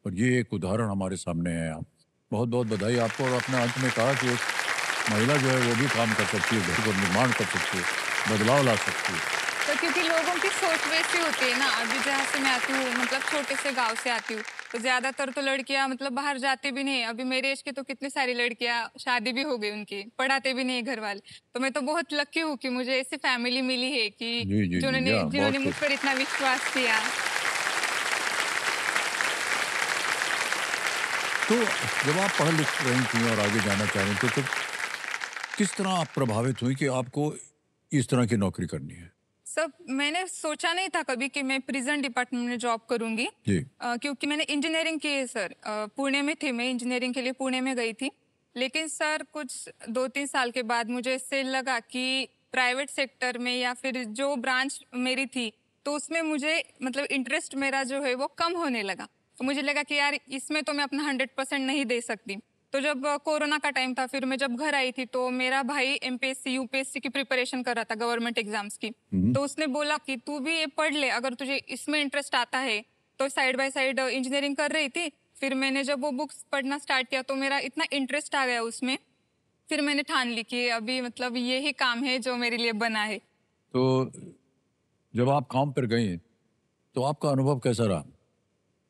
और ये एक उदाहरण हमारे सामने है। आप बहुत बहुत बधाई आपको। और अपने अंत में कहा कि एक महिला जो है वो भी काम कर सकती है, घर को निर्माण कर सकती है, बदलाव ला सकती है। तो क्योंकि लोगों की सोच वैसी होती है ना। अभी जहाँ से मैं आती हूँ, मतलब छोटे से गांव से आती हूँ, तो ज्यादातर तो लड़कियां मतलब बाहर जाती भी नहीं है। अभी मेरे एज की तो कितनी सारी लड़कियां शादी भी हो गई उनकी, पढ़ाते भी नहीं है घर वाले। तो मैं तो बहुत लकी हूँ कि मुझे ऐसी फैमिली मिली है कि जी, जी, जिन्होंने या, जिन्होंने बहुत मुझ पर इतना विश्वास किया। तो जब आप पढ़ लिख रही थी और आगे जाना चाह रही थी, तो किस तरह आप प्रभावित हुई कि आपको इस तरह की नौकरी करनी है? सब मैंने सोचा नहीं था कभी कि मैं प्रिजन डिपार्टमेंट में जॉब करूंगी। जी। क्योंकि मैंने इंजीनियरिंग की है सर। पुणे में थी मैं, इंजीनियरिंग के लिए पुणे में गई थी। लेकिन सर कुछ 2-3 साल के बाद मुझे इससे लगा कि प्राइवेट सेक्टर में या फिर जो ब्रांच मेरी थी, तो उसमें मुझे मतलब इंटरेस्ट मेरा जो है वो कम होने लगा। तो मुझे लगा कि यार इसमें तो मैं अपना 100% नहीं दे सकती। तो जब कोरोना का टाइम था, फिर मैं जब घर आई थी, तो मेरा भाई एमपीएससी यूपीएससी की प्रिपरेशन कर रहा था, गवर्नमेंट एग्जाम्स की। तो उसने बोला कि तू भी ये पढ़ ले, अगर तुझे इसमें इंटरेस्ट आता है। तो साइड बाय साइड इंजीनियरिंग कर रही थी। फिर मैंने जब वो बुक्स पढ़ना स्टार्ट किया तो मेरा इतना इंटरेस्ट आ गया उसमें, फिर मैंने ठान ली कि अभी मतलब यही काम है जो मेरे लिए बना है। तो जब आप काम पर गई तो आपका अनुभव कैसा रहा?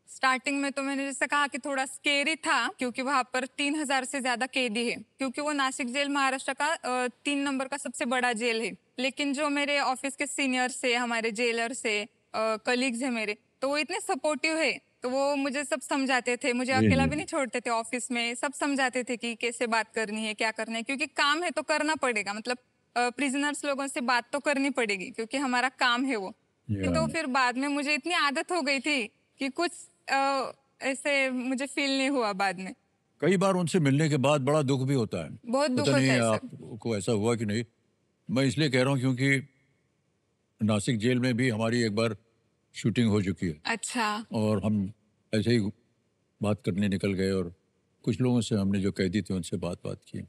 स्टार्टिंग में तो मैंने जैसे कहा कि थोड़ा स्केरी था, क्योंकि वहां पर 3000 से ज्यादा कैदी है, क्योंकि वो नासिक जेल महाराष्ट्र का 3 नंबर का सबसे बड़ा जेल है। लेकिन जो मेरे ऑफिस के सीनियर्स है, हमारे जेलर से कलीग्स है मेरे, तो वो इतने सपोर्टिव है, तो वो मुझे सब समझाते थे, मुझे अकेला भी नहीं छोड़ते थे ऑफिस में, सब समझाते थे कि कैसे बात करनी है, क्या करना है, क्योंकि काम है तो करना पड़ेगा, मतलब प्रिजनर्स लोगों से बात तो करनी पड़ेगी, क्योंकि हमारा काम है वो। तो फिर बाद में मुझे इतनी आदत हो गई थी कि कुछ ऐसे मुझे फील नहीं हुआ बाद में। कई बार उनसे मिलने के बाद बड़ा दुख भी होता है। बहुत दुख पता होता नहीं है सर। आपको ऐसा हुआ कि नहीं। मैं इसलिए कह रहा हूँ क्योंकि नासिक जेल में भी हमारी एक बार शूटिंग हो चुकी है अच्छा। और हम ऐसे ही बात करने निकल गए और कुछ लोगों से हमने जो कैदी थे उनसे बात की।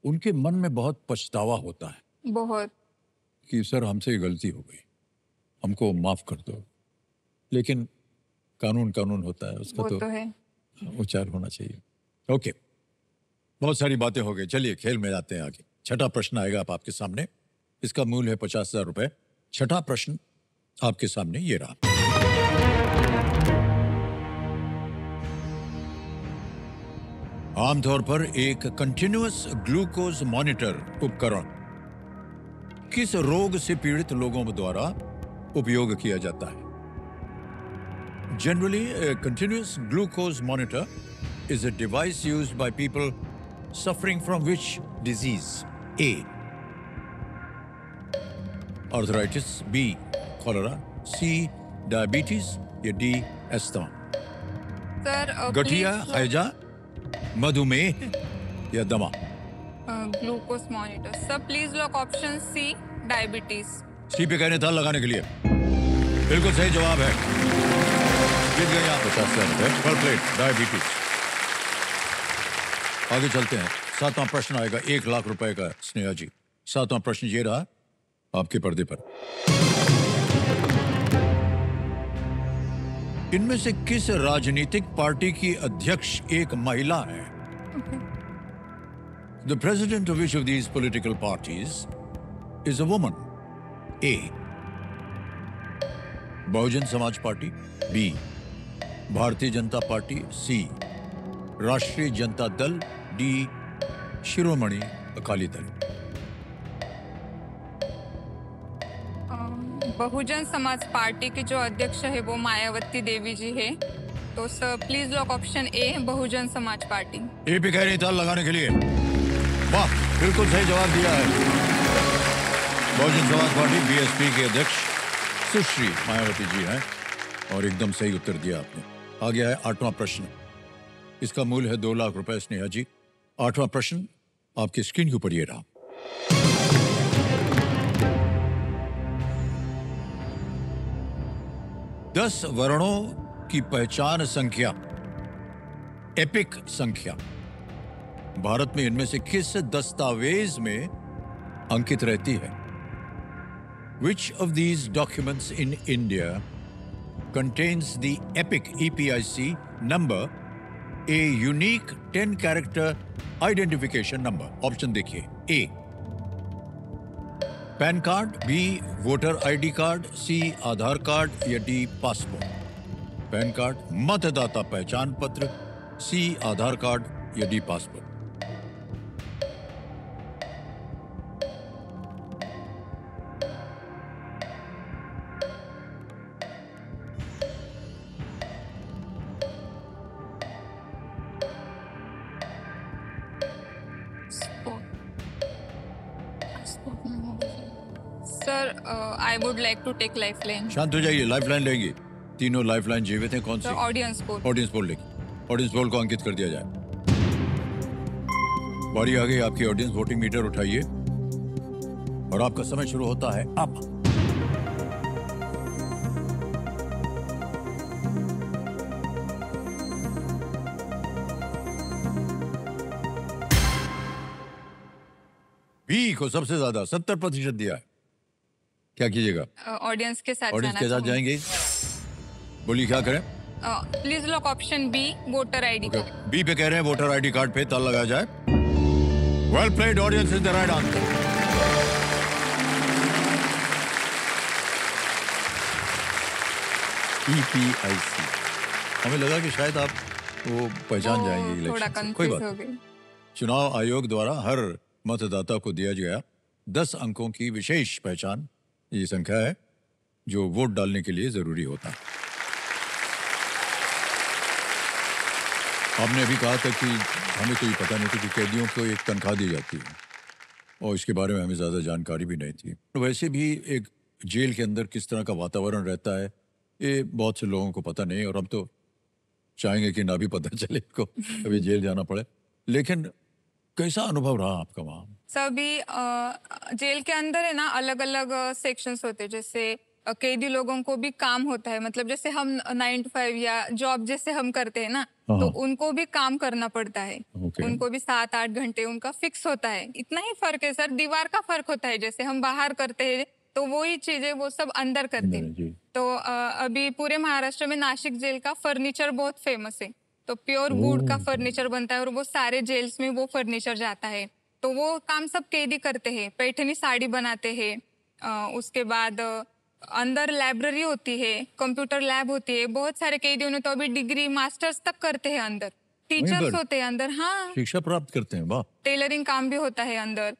उनके मन में बहुत पछतावा होता है बहुत। कि सर हमसे ये गलती हो गई, हमको माफ कर दो। लेकिन कानून होता है, उसका वो तो है। उच्चार होना चाहिए। ओके, बहुत सारी बातें हो गई, चलिए खेल में जाते हैं आगे। छठा प्रश्न आएगा अब आपके सामने, इसका मूल्य है 50,000 रुपए। छठा प्रश्न आपके सामने ये रहा। आमतौर पर एक कंटिन्यूअस ग्लूकोज मॉनिटर उपकरण किस रोग से पीड़ित लोगों द्वारा उपयोग किया जाता है? Generally, a continuous glucose monitor is a device used by people suffering from which disease? A. Arthritis. B. Cholera. C. Diabetes. या D. Asthma. सर गठिया, हैजा, मधुमेह या दमा? Glucose monitor. Sir please lock option C, diabetes. C पे कहने था लगाने के लिए बिल्कुल सही जवाब है। जीत गए आप 50,000 रुपए। Well played, diabetes. आगे चलते हैं, 7वां प्रश्न आएगा 1 लाख रुपए का। स्नेहा जी, 7वां प्रश्न ये रहा आपके पर्दे पर। इनमें से किस राजनीतिक पार्टी की अध्यक्ष एक महिला है? The president of which of these political parties is a woman? A. Bahujan Samaj party. B. Bharatiya Janata party. C. राष्ट्रीय जनता दल। D. शिरोमणि अकाली दल। बहुजन समाज पार्टी की जो अध्यक्ष है वो मायावती देवी जी है, तो sir please lock option A, Bahujan Samaj Party. ए पे कह रही था लगाने के लिए। वाह, बिल्कुल सही जवाब दिया है। बहुजन समाज पार्टी बीएसपी के अध्यक्ष सुश्री मायावती जी हैं और एकदम सही उत्तर दिया आपने। आ गया है 8वां प्रश्न, इसका मूल्य है 2 लाख रुपए। स्नेहा जी, 8वां प्रश्न आपकी स्क्रीन के ऊपर ये रहा। 10 वर्णों की पहचान संख्या, एपिक संख्या, भारत में इनमें से किस दस्तावेज में अंकित रहती है? Which of these documents in India contains the epic EPIC number, a unique 10-character identification number? Option देखिए। A. PAN card. B. Voter ID card. C. Aadhaar card या D. पासपोर्ट। पैन कार्ड, मतदाता पहचान पत्र। C. आधार कार्ड या D. Passport. Sir I would like to take lifeline. शांत हो जाइए, lifeline लेंगे। तीनों लाइफलाइन जीवित हैं। कौन सी? Audience poll. ऑडियंस पोल लेंगे। ऑडियंस पोल को अंकित कर दिया जाए। बारी आ गई आपकी। ऑडियंस वोटिंग मीटर उठाइए और आपका समय शुरू होता है अब। बी को सबसे ज्यादा 70% दिया है। क्या कीजिएगा? ऑडियंस के साथ ऑडियंस के साथ जाना जाएंगे। बोलिए क्या करें? चाहूंगी। Please lock option B, voter ID card. B पे कह रहे हैं वोटर आईडी कार्ड पे ताला लगाया जाए। Well played, audience is the right answer. EPIC। हमें लगा कि शायद आप वो पहचान जाएंगे वो थोड़ा इलेक्शन से। कोई कंफ्यूज बात हो नहीं। गई। चुनाव आयोग द्वारा हर मतदाता को दिया गया 10 अंकों की विशेष पहचान, ये संख्या है जो वोट डालने के लिए जरूरी होता है। आपने अभी कहा था कि हमें तो ये पता नहीं था कि कैदियों को एक तनख्वाह दी जाती है और इसके बारे में हमें ज़्यादा जानकारी भी नहीं थी। तो वैसे भी एक जेल के अंदर किस तरह का वातावरण रहता है ये बहुत से लोगों को पता नहीं, और हम तो चाहेंगे कि ना भी पता चले को कभी जेल जाना पड़े। लेकिन कैसा अनुभव रहा आपका वहाँ? सभी जेल के अंदर है ना अलग अलग सेक्शंस होते हैं। जैसे कैदी लोगों को भी काम होता है, मतलब जैसे हम 9 to 5 या जॉब जैसे हम करते हैं ना, तो हाँ। उनको भी काम करना पड़ता है। ओके। उनको भी 7-8 घंटे उनका फिक्स होता है। इतना ही फर्क है सर, दीवार का फर्क होता है। जैसे हम बाहर करते हैं तो वही चीजें वो सब अंदर करते हैं। जी। तो अभी पूरे महाराष्ट्र में नासिक जेल का फर्नीचर बहुत फेमस है। तो प्योर वुड का फर्नीचर बनता है और वो सारे जेल्स में वो फर्नीचर जाता है। तो वो काम सब कैदी करते हैं। पैठनी साड़ी बनाते हैं। उसके बाद अंदर लाइब्रेरी होती है, कंप्यूटर लैब होती है। बहुत सारे कैदियों ने तो अभी डिग्री मास्टर्स तक करते हैं अंदर। टीचर्स पर? होते हैं अंदर। हाँ, शिक्षा प्राप्त करते हैं, वाह। टेलरिंग काम भी होता है अंदर,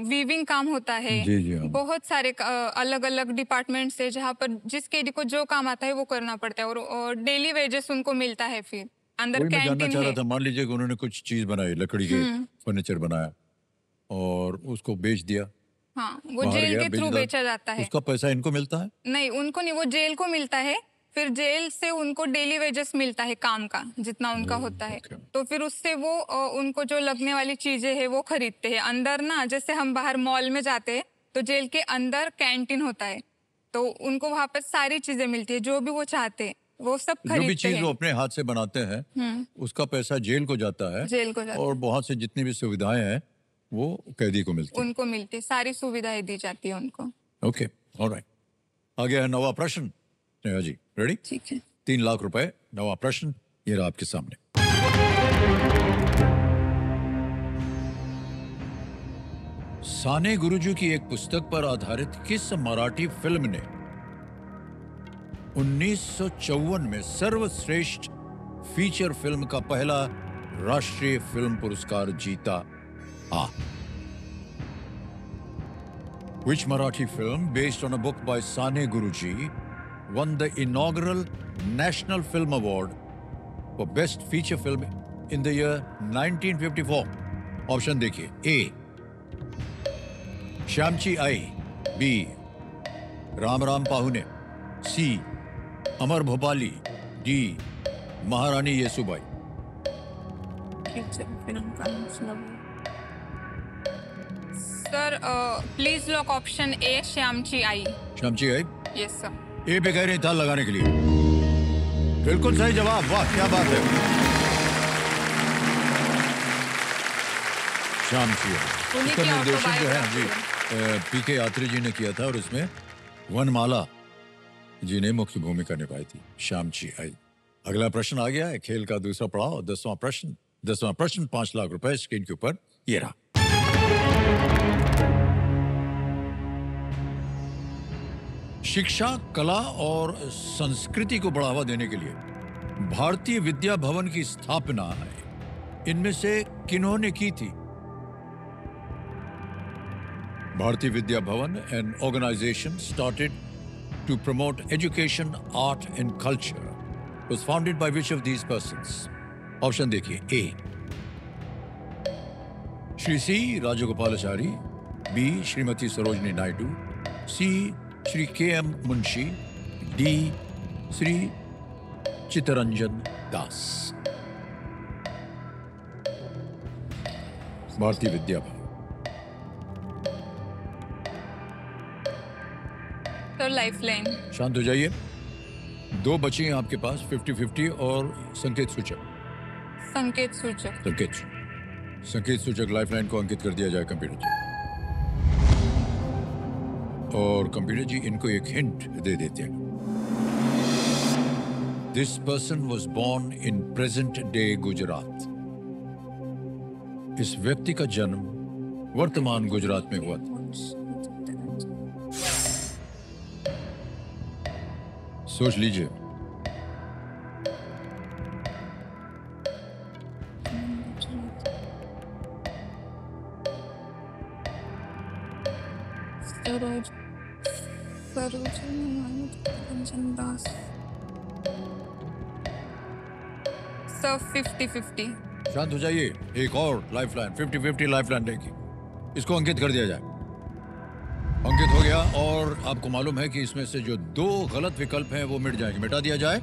वीविंग काम होता है। जी, हाँ। बहुत सारे अलग अलग डिपार्टमेंट्स है जहाँ पर जिस कैदी को जो काम आता है वो करना पड़ता है और डेली वेजेस उनको मिलता है। फिर अंदर वही मैं जानना कैंटीन चाह रहा है। था, मान लीजिए कि उन्होंने कुछ चीज बनाई, लकड़ी के फर्नीचर बनाया और उसको बेच दिया, हाँ, वो बाहर जेल गया, के थ्रू बेच दिया, बेचा जाता है। उसका पैसा इनको मिलता है? नहीं, उनको नहीं, वो जेल को मिलता है। फिर जेल से उनको डेली वेजेस मिलता है काम का, जितना उनका होता है। ओके। तो फिर उससे वो उनको जो लगने वाली चीजें है वो खरीदते हैं अंदर ना। जैसे हम बाहर मॉल में जाते हैं तो जेल के अंदर कैंटीन होता है, तो उनको वहां पर सारी चीजें मिलती है, जो भी वो चाहते हैं वो सब जो भी खरीदते चीज वो हैं। अपने हाथ से बनाते हैं उसका पैसा जेल को जाता है, जेल को जाता और बहुत से जितनी भी सुविधाएं हैं वो कैदी को मिलती हैं। उनको मिलती है, सारी सुविधाएं दी जाती है उनको। Okay, alright. आगे है नवा प्रश्न। नेहा जी रेडी? ठीक है। 3 लाख रुपए, नवा प्रश्न ये रहा आपके सामने। साने गुरुजी की एक पुस्तक पर आधारित किस मराठी फिल्म ने 1954 में सर्वश्रेष्ठ फीचर फिल्म का पहला राष्ट्रीय फिल्म पुरस्कार जीता? आ Which Marathi film based on a book by Sane Guruji won the inaugural National Film Award for Best Feature Film in the year 1954? Option देखिए। ए श्यामची आई, बी राम राम पाहुने, सी अमर भोपाली, डी महारानी Yesubai. Sir please lock option ए, श्यामची आई। श्यामची आई yes sir. ए पे कह रहे हैं ताल लगाने के लिए। बिल्कुल सही जवाब, वाह क्या बात है। श्यामची आई, उन्हीं इसका की निर्देशन जो है autobiography जी PK यात्री जी ने किया था और इसमें वनमाला जी ने मुख्य भूमिका निभाई थी। श्यामची आई। अगला प्रश्न आ गया है, खेल का दूसरा पड़ाव, 10वां प्रश्न 5 लाख रुपए स्क्रीन के ऊपर ये रहा। शिक्षा, कला और संस्कृति को बढ़ावा देने के लिए भारतीय विद्या भवन की स्थापना इनमें से किन्होंने की थी? Bharatiya Vidya Bhavan, an organization started to promote education, art and culture, was founded by which of these persons? Option देखिए। ए श्री सी राजगोपालाचारी, बी श्रीमती सरोजनी नायडू, सी Shri KM Munshi, D Shri Chittaranjan Das. Bharatiya Vidya Bhavan. Sir lifeline. शांत हो जाइए। 2 बची हैं आपके पास, 50-50 और संकेत सूचक। संकेत सूचक। संकेत सूचक लाइफलाइन को अंकित कर दिया जाए कंप्यूटर जी। और कंप्यूटर जी इनको एक हिंट दे देते हैं। This person was born in present day Gujarat. इस व्यक्ति का जन्म वर्तमान गुजरात में हुआ था। सोच लीजिए। सरोज सरोजिनी रंजन दास। सर 50-50। शांत हो जाइए, एक और लाइफलाइन 50-50 लाइफलाइन रहेगी, इसको अंकित कर दिया जाए। अंकित हो गया और आपको मालूम है कि इसमें से जो 2 गलत विकल्प हैं वो मिट जाएंगे। मिटा दिया जाए।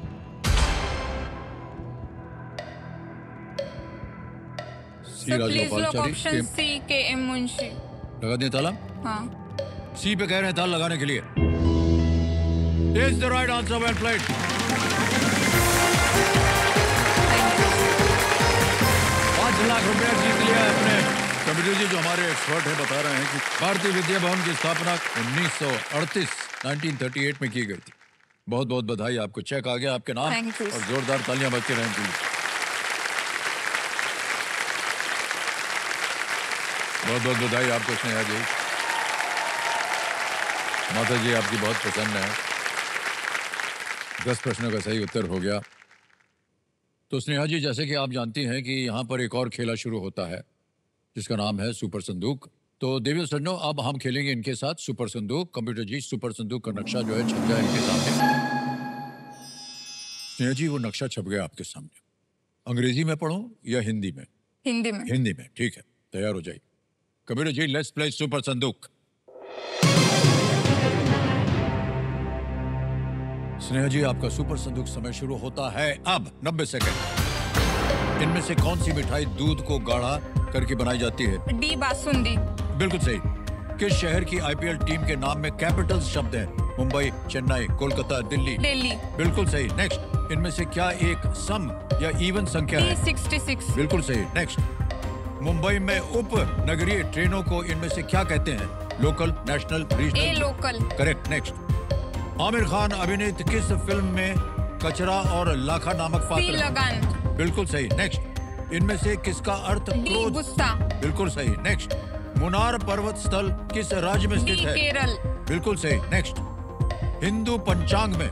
C please lock Rajagopalachari option C K M Munshi. लगा दिया ताला। हाँ। सी पे कह रहे हैं ताला लगाने के लिए। Is the right answer, well played. 5 lakh रुपया जीत लिया है आपने। कमिटी जी जो हमारे एक्सपर्ट हैं बता रहे हैं कि भारतीय विद्या भवन की स्थापना 1938 में की गई थी। बहुत बहुत बधाई आपको, चेक आ गया आपके नाम। Thank you. और जोरदार तालियां बजते रहें प्लीज। बहुत बहुत बधाई आपको स्नेहा जी। माता जी आपकी बहुत प्रसन्न है। 10 प्रश्नों का सही उत्तर हो गया। तो स्नेहा जी, जैसे कि आप जानती हैं कि यहाँ पर एक और खेला शुरू होता है जिसका नाम है सुपर संदूक। तो देवी सज्जनों, अब हम खेलेंगे इनके साथ सुपर संदूक। कंप्यूटर जी सुपर संदूक का नक्शा जो है छप जाए इनके सामने। स्नेहा जी, वो नक्शा छप गया आपके सामने। अंग्रेजी में पढ़ूं या हिंदी में? हिंदी में। हिंदी में, ठीक है। तैयार हो जाइए। Computer ji, let's play super Sandook. Sneha जी, आपका सुपर संदूक समय शुरू होता है अब। 90 सेकंड। इनमें से कौन सी मिठाई दूध को गाढ़ा करके बनाई जाती है? डी बासुंदी। बिल्कुल सही। किस शहर की आईपीएल टीम के नाम में कैपिटल्स शब्द हैं? मुंबई, चेन्नई, कोलकाता, दिल्ली। दिल्ली। बिल्कुल सही। नेक्स्ट, इनमें से क्या एक सम या इवन संख्या है? 66। बिल्कुल सही। नेक्स्ट, मुंबई में उप नगरीय ट्रेनों को इनमें से क्या कहते हैं? लोकल, नेशनल, ए regional? Local. Correct. Next, Aamir Khan अभिनीत किस फिल्म में कचरा और लाखा नामक सी पात्र? लगान। बिल्कुल सही। नेक्स्ट, इनमें से किसका अर्थ डी क्रोध? गुस्सा। बिल्कुल सही। नेक्स्ट, मुनार पर्वत स्थल किस राज्य में डी स्थित है? केरल। बिल्कुल सही। नेक्स्ट, हिंदू पंचांग में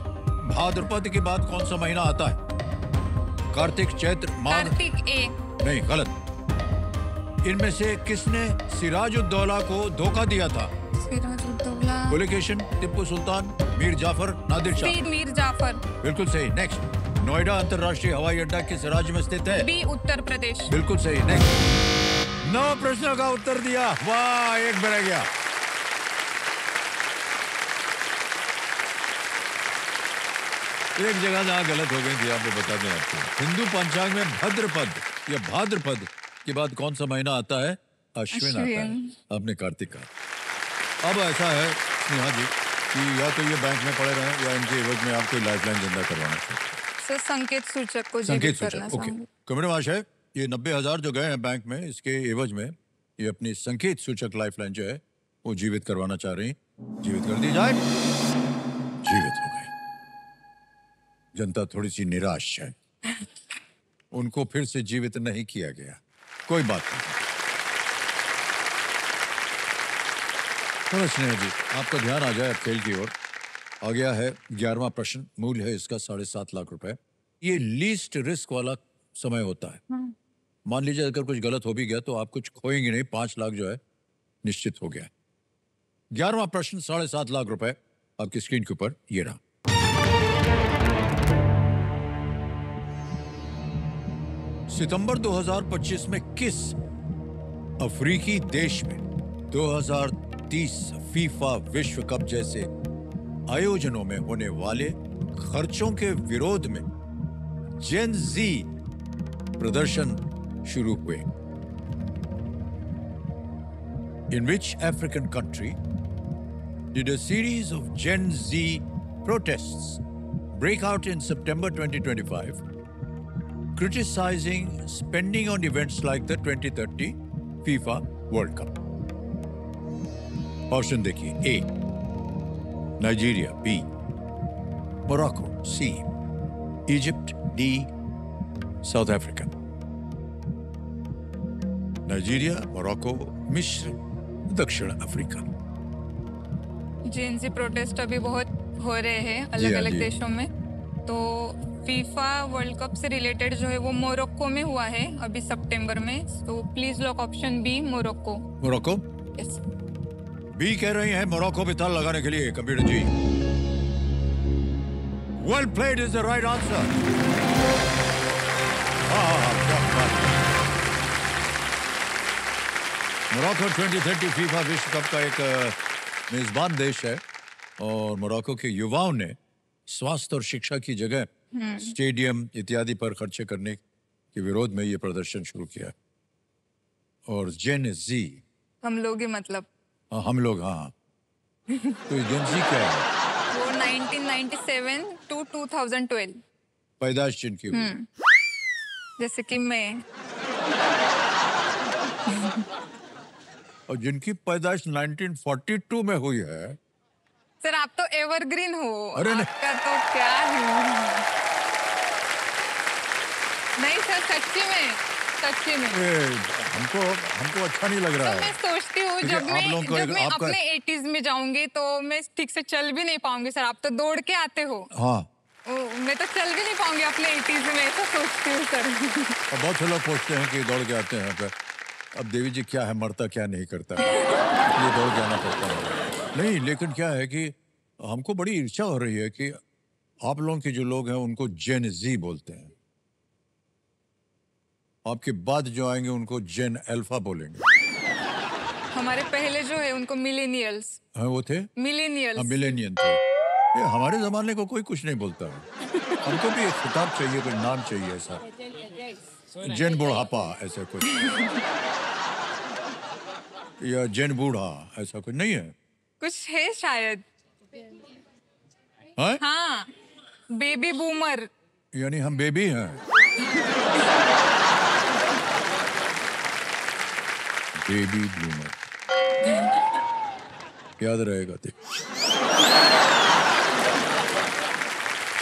भाद्रपद के बाद कौन सा महीना आता है? कार्तिक, चैत्र, माघ? कार्तिक। ए। नहीं, गलत। इनमें से किसने सिराजुद्दौला को धोखा दिया था? सिराजुद्दौला। पुलिकेशन, टिप्पू सुल्तान, मीर जाफर, नादिर शाह? सी मीर जाफर। बिल्कुल सही। नेक्स्ट, नोएडा अंतर्राष्ट्रीय हवाई अड्डा किस राज्य में स्थित है? बी उत्तर प्रदेश। बिल्कुल सही। नेक्स्ट, 9 प्रश्नों का उत्तर दिया। वाह, एक बढ़ गया। एक जगह जहां गलत हो गई थी, आपको बता दें आपको। हिंदू पंचांग में भद्रपद या भाद्रपद के बाद कौन सा महीना आता है? अश्विन आता है। आपने कार्तिक कहा। अब ऐसा है स्नेहा जी कि या तो ये बैंक में पड़े रहें या इनके एवज में आप कोई लाइफलाइन जिंदा करवाना चाहते हैं। सर संकेत सूचक को संकेत जीवित करना सूचक, ओके। चाहूंगी। कमेटी महाशय, ये 90,000 जो गए हैं बैंक में, इसके एवज में ये अपनी संकेत सूचक लाइफलाइन जो है वो जीवित करवाना चाह रही। जीवित कर दी जाए। जीवित हो गई। जनता थोड़ी सी निराश है, उनको फिर से जीवित नहीं किया गया। कोई बात नहीं। तो स्नेहा जी, आपका ध्यान आ जाए अब खेल की ओर। आ गया है 11वां प्रश्न। मूल्य है इसका 7.5 लाख रुपए। ये लीस्ट रिस्क वाला समय होता है। मान लीजिए अगर कुछ गलत हो भी गया तो आप कुछ खोएंगे नहीं। 5 लाख जो है निश्चित हो गया। 11वां प्रश्न 7.5 लाख रुपए आपकी स्क्रीन के ऊपर ये रहा। सितंबर 2025 में किस अफ्रीकी देश में 2030 फीफा विश्व कप जैसे आयोजनों में होने वाले खर्चों के विरोध में जेन जी प्रदर्शन शुरू हुए? In which African country did a series of Gen Z protests break out in September 2025, criticizing spending on events like the 2030 FIFA World Cup? Option देखिए। A Nigeria, B Morocco, C Egypt, D South Africa. Nigeria, Morocco, मिस्र, दक्षिण Africa. Gen Z protest अभी बहुत हो रहे हैं जी अलग हाँ, अलग जी। देशों में। तो फीफा वर्ल्ड कप से रिलेटेड जो है वो मोरक्को में हुआ है अभी सितंबर में। तो please lock option B Morocco. Morocco? Yes. B कह रही हैं मोरक्को पे ताला लगाने के लिए computer ji. Well played is the right answer. Morocco 2030 FIFA विश्व कप का एक मेजबान देश है और मोरक्को के युवाओं ने स्वास्थ्य और शिक्षा की जगह स्टेडियम इत्यादि पर खर्चे करने के विरोध में ये प्रदर्शन शुरू किया। और जेन जी, हम लोग ही मतलब हम लोग, हाँ। तो जेन जी क्या है? वो 1997 to 2012 पैदाइश जिनकी हुई। जैसे कि मैं। और जिनकी पैदाइश 1942 में हुई है। सर आप तो एवरग्रीन हो। अरे नहीं। आपका तो क्या है। नहीं सर, सच्ची में हमको अच्छा नहीं लग रहा तो है। मैं सोचती हूँ देखिए, जब आप लोगों को मैं आपका- अपने 80s में जाऊंगी तो मैं ठीक से चल भी नहीं पाऊंगी। सर आप तो दौड़ के आते हो। हाँ। मैं तो चल भी नहीं पाऊंगी अपने 80s में, तो सोचती हूँ सर। और बहुत से लोग पूछते हैं कि दौड़ के आते हैं पर अब देवी जी क्या है, मरता क्या नहीं करता है, इसलिए दौड़ के आना पड़ता है। नहीं, लेकिन क्या है कि हमको बड़ी ईर्ष्या हो रही है कि आप लोगों के जो लोग हैं उनको जेन जी बोलते हैं, आपके बाद जो आएंगे उनको जेन अल्फा बोलेंगे। हमारे पहले जो है उनको मिलेनियल्स। हाँ, वो थे मिलेनियल्स। मिलेनियन थे। ये हमारे जमाने को कोई कुछ नहीं बोलता है। हमको भी एक खिताब चाहिए, कोई नाम चाहिए ऐसा। जेन बुढ़ापा ऐसा कुछ, या जेन बूढ़ा ऐसा कुछ नहीं है। कुछ है शायद। हाँ? हाँ, बेबी बूमर। यानी हम बेबी हैं। बेबी बूमर याद रहेगा।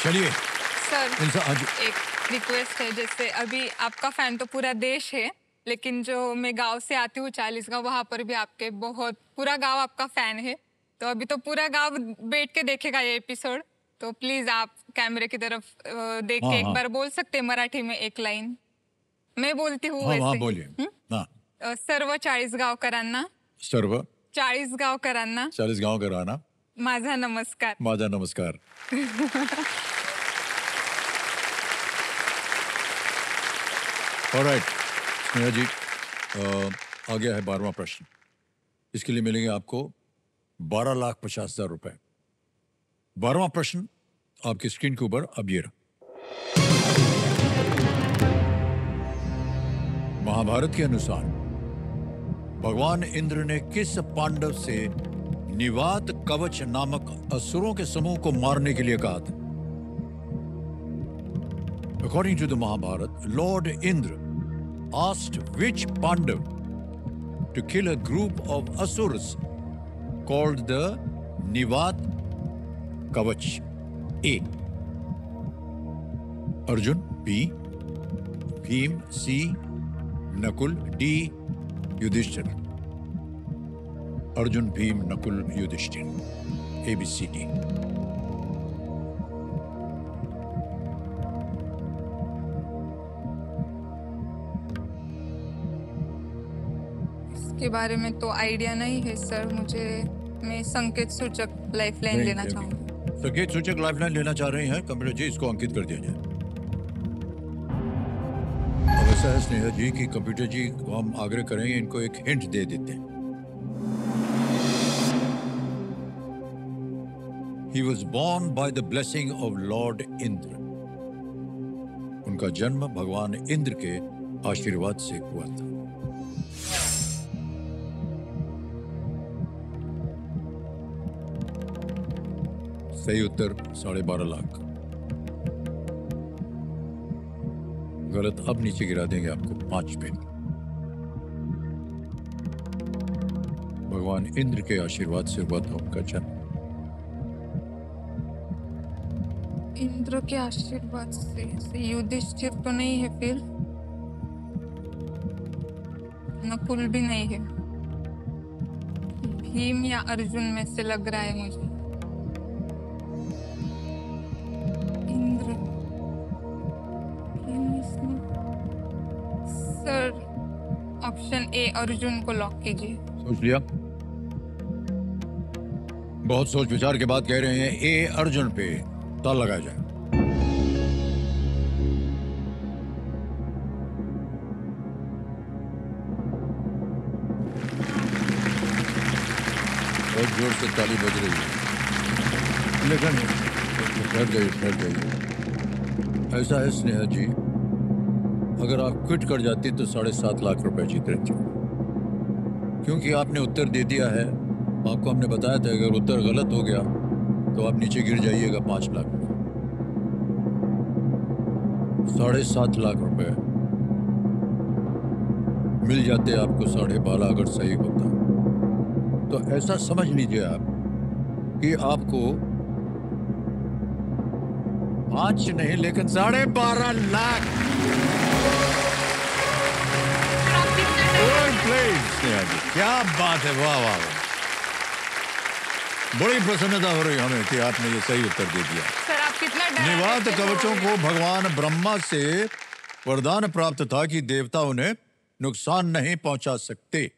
चलिए सर आज एक रिक्वेस्ट है, जैसे अभी आपका फैन तो पूरा देश है, लेकिन जो मैं गांव से आती हूँ 40 गांव, वहां पर भी आपके बहुत पूरा गांव आपका फैन है। तो अभी तो पूरा गांव बैठ के देखेगा ये एपिसोड, तो प्लीज आप कैमरे की तरफ देख के एक बार बोल सकते हैं मराठी में एक लाइन। मैं बोलती हूँ हाँ, वैसे। बोलिए। हाँ। सर्व 40 गावकरांना, सर्व 40 गावकरांना 40 गांव का राणा, माझा नमस्कार। माझा नमस्कार। ऑलराइट स्नेहा जी, आ गया है 12वां प्रश्न। इसके लिए मिलेंगे आपको 12,50,000 रुपए। 12वां प्रश्न आपकी स्क्रीन के ऊपर अब ये रहा। महाभारत के अनुसार भगवान इंद्र ने किस पांडव से निवात कवच नामक असुरों के समूह को मारने के लिए कहा था? According to the Mahabharata, Lord Indra asked which Pandav to kill a group of Asuras called the Nivat Kavach. A. Arjun. B. Bhim. C. Nakul. D. Yudhishthira. Arjun, Bhim, Nakul, Yudhishthira. A, B, C, D. इसके बारे में तो idea नहीं है sir मुझे। मैं संकेत सूचक लाइफलाइन लेना चाहूंगी। संकेत सूचक लाइफलाइन लेना चाह रही हैं कंप्यूटर जी, इसको अंकित कर दिया जाए। अब ऐसा है स्नेहा जी कि कंप्यूटर जी को हम आग्रह करेंगे, इनको एक हिंट दे देते हैं। He was born by the blessing of Lord Indra. उनका जन्म भगवान इंद्र के आशीर्वाद से हुआ था। सही उत्तर 12.5 लाख। गलत अब नीचे गिरा देंगे आपको 5 पे। भगवान इंद्र के आशीर्वाद से हुआ था उनका जन्म। इंद्र के आशीर्वाद से युधिष्ठिर तो नहीं है, फिर नकुल भी नहीं है। भीम या अर्जुन में से लग रहा है मुझे। Indra sir, option A Arjun को लॉक कीजिए। सोच लिया? बहुत सोच विचार के बाद कह रहे हैं ए अर्जुन पे ताला लगाया जाए। बहुत जोर से ताली बज रही है, लेकिन ठहर जाइए। ऐसा है स्नेहा जी, अगर आप क्विट कर जाती तो 7.5 लाख रुपए जीत रहे थे, क्योंकि आपने उत्तर दे दिया है। आपको हमने बताया था अगर उत्तर गलत हो गया तो आप नीचे गिर जाइएगा 5 लाख रुपए। 7.5 लाख रुपए मिल जाते आपको 12.5 अगर सही होता। तो ऐसा समझ लीजिए आप कि आपको 5 नहीं लेकिन 12.5 लाख। क्या बात है, वाह वाह वाह। बड़ी प्रसन्नता हो रही हमें कि आपने ये सही उत्तर दे दिया। सर आप कितना निवात कवचों को भगवान ब्रह्मा से वरदान प्राप्त था कि देवता उन्हें नुकसान नहीं पहुंचा सकते,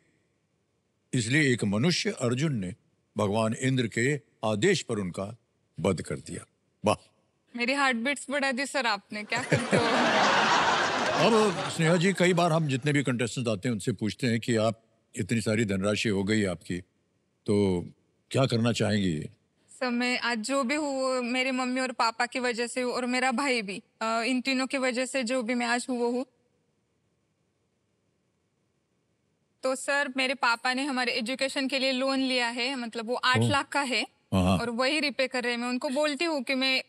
इसलिए एक मनुष्य अर्जुन ने भगवान इंद्र के आदेश पर उनका वध कर दिया। वाह, मेरी हार्ट बीट्स बढ़ा दी सर आपने, क्या करते हो। अब स्नेहा जी, कई बार हम जितने भी कंटेस्टेंट आते हैं उनसे पूछते हैं कि आप इतनी सारी धनराशि हो गई आपकी, तो क्या करना चाहेंगी? सर मैं आज जो भी हूँ वो मेरे मम्मी और पापा की वजह से हूँ, और मेरा भाई भी। इन तीनों की वजह से जो भी मैं आज हूँ वो हूँ। तो सर मेरे पापा ने हमारे एजुकेशन के लिए लोन लिया है, मतलब वो 8 लाख का है, और वही रिपे कर रहे हैं। मैं उनको बोलती हूँ कि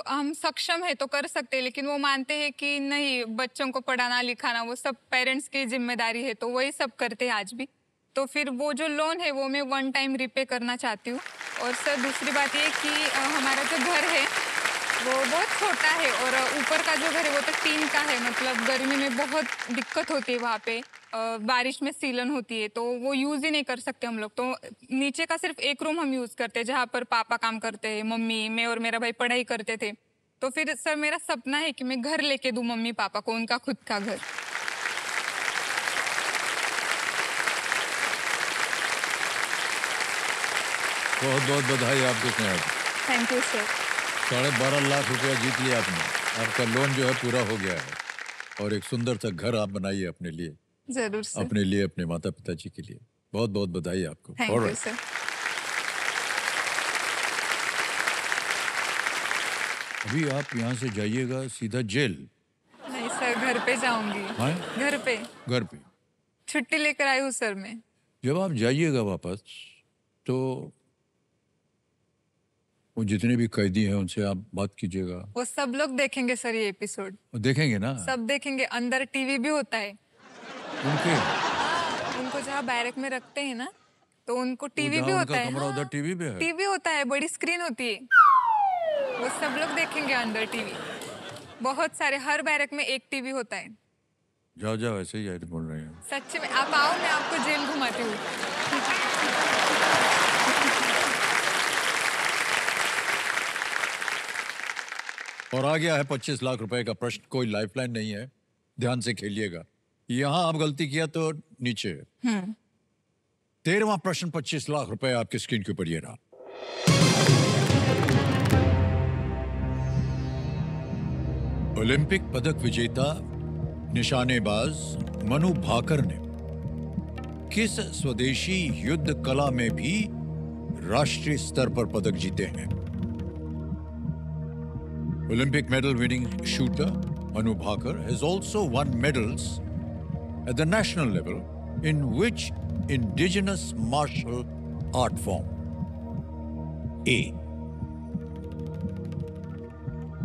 हम सक्षम है तो कर सकते हैं, लेकिन वो मानते हैं कि नहीं, बच्चों को पढ़ाना लिखाना वो सब पेरेंट्स की जिम्मेदारी है, तो वही सब करते हैं आज भी। तो फिर वो जो लोन है वो मैं 1 टाइम रिपे करना चाहती हूँ। और सर दूसरी बात ये कि हमारा जो घर है वो बहुत छोटा है, और ऊपर का जो घर है वो तो टीन का है, मतलब गर्मी में बहुत दिक्कत होती है वहाँ पे। बारिश में सीलन होती है तो वो यूज़ ही नहीं कर सकते हम लोग। तो नीचे का सिर्फ एक रूम हम यूज़ करते हैं जहाँ पर पापा काम करते हैं, मम्मी, मैं और मेरा भाई पढ़ाई करते थे। तो फिर सर मेरा सपना है कि मैं घर लेके दूँ मम्मी पापा को, उनका खुद का घर। बहुत बहुत बधाई आपको Sneha ji. Thank you sir. 12.5 lakh रुपया जीत लिया आपने। आपका लोन जो है पूरा हो गया है, और एक सुंदर सा घर आप बनाइए अपने लिए, जरूर सर। अपने लिए, अपने माता पिताजी के लिए। बहुत बहुत बधाई आपको। Thank you sir. अभी आप यहाँ से जाइएगा सीधा जेल? नहीं सर, घर पे जाऊंगी। हाँ? घर पे। घर पे छुट्टी लेकर आई हूँ सर मैं। जब आप जाइएगा वापस तो वो जितने भी कैदी हैं उनसे आप बात कीजिएगा। वो सब लोग देखेंगे सर ये एपिसोड। वो देखेंगे ना? सब देखेंगे। अंदर टीवी भी होता है उनके, उनको जहाँ बैरक में रखते हैं ना, तो उनको टीवी भी जहाँ होता उनका है। कमरा उधर टीवी भी है? टीवी होता है, बड़ी स्क्रीन होती है, वो सब लोग देखेंगे अंदर टीवी। बहुत सारे, हर बैरक में एक टीवी होता है। जाओ जाओ, ऐसे ही बोल रहे हैं। सच में आप आओ, मैं आपको जेल घुमाती हूँ। और आ गया है 25 लाख रुपए का प्रश्न। कोई लाइफलाइन नहीं है, ध्यान से खेलिएगा। यहाँ आप गलती किया तो नीचे। 13वां प्रश्न, 25 लाख रुपए आपकी स्क्रीन के ऊपर ये रहा। ओलंपिक पदक विजेता निशानेबाज मनु भाकर ने किस स्वदेशी युद्ध कला में भी राष्ट्रीय स्तर पर पदक जीते हैं? Olympic medal winning shooter Manu Bhaker has also won medals at the national level in which indigenous martial art form? A.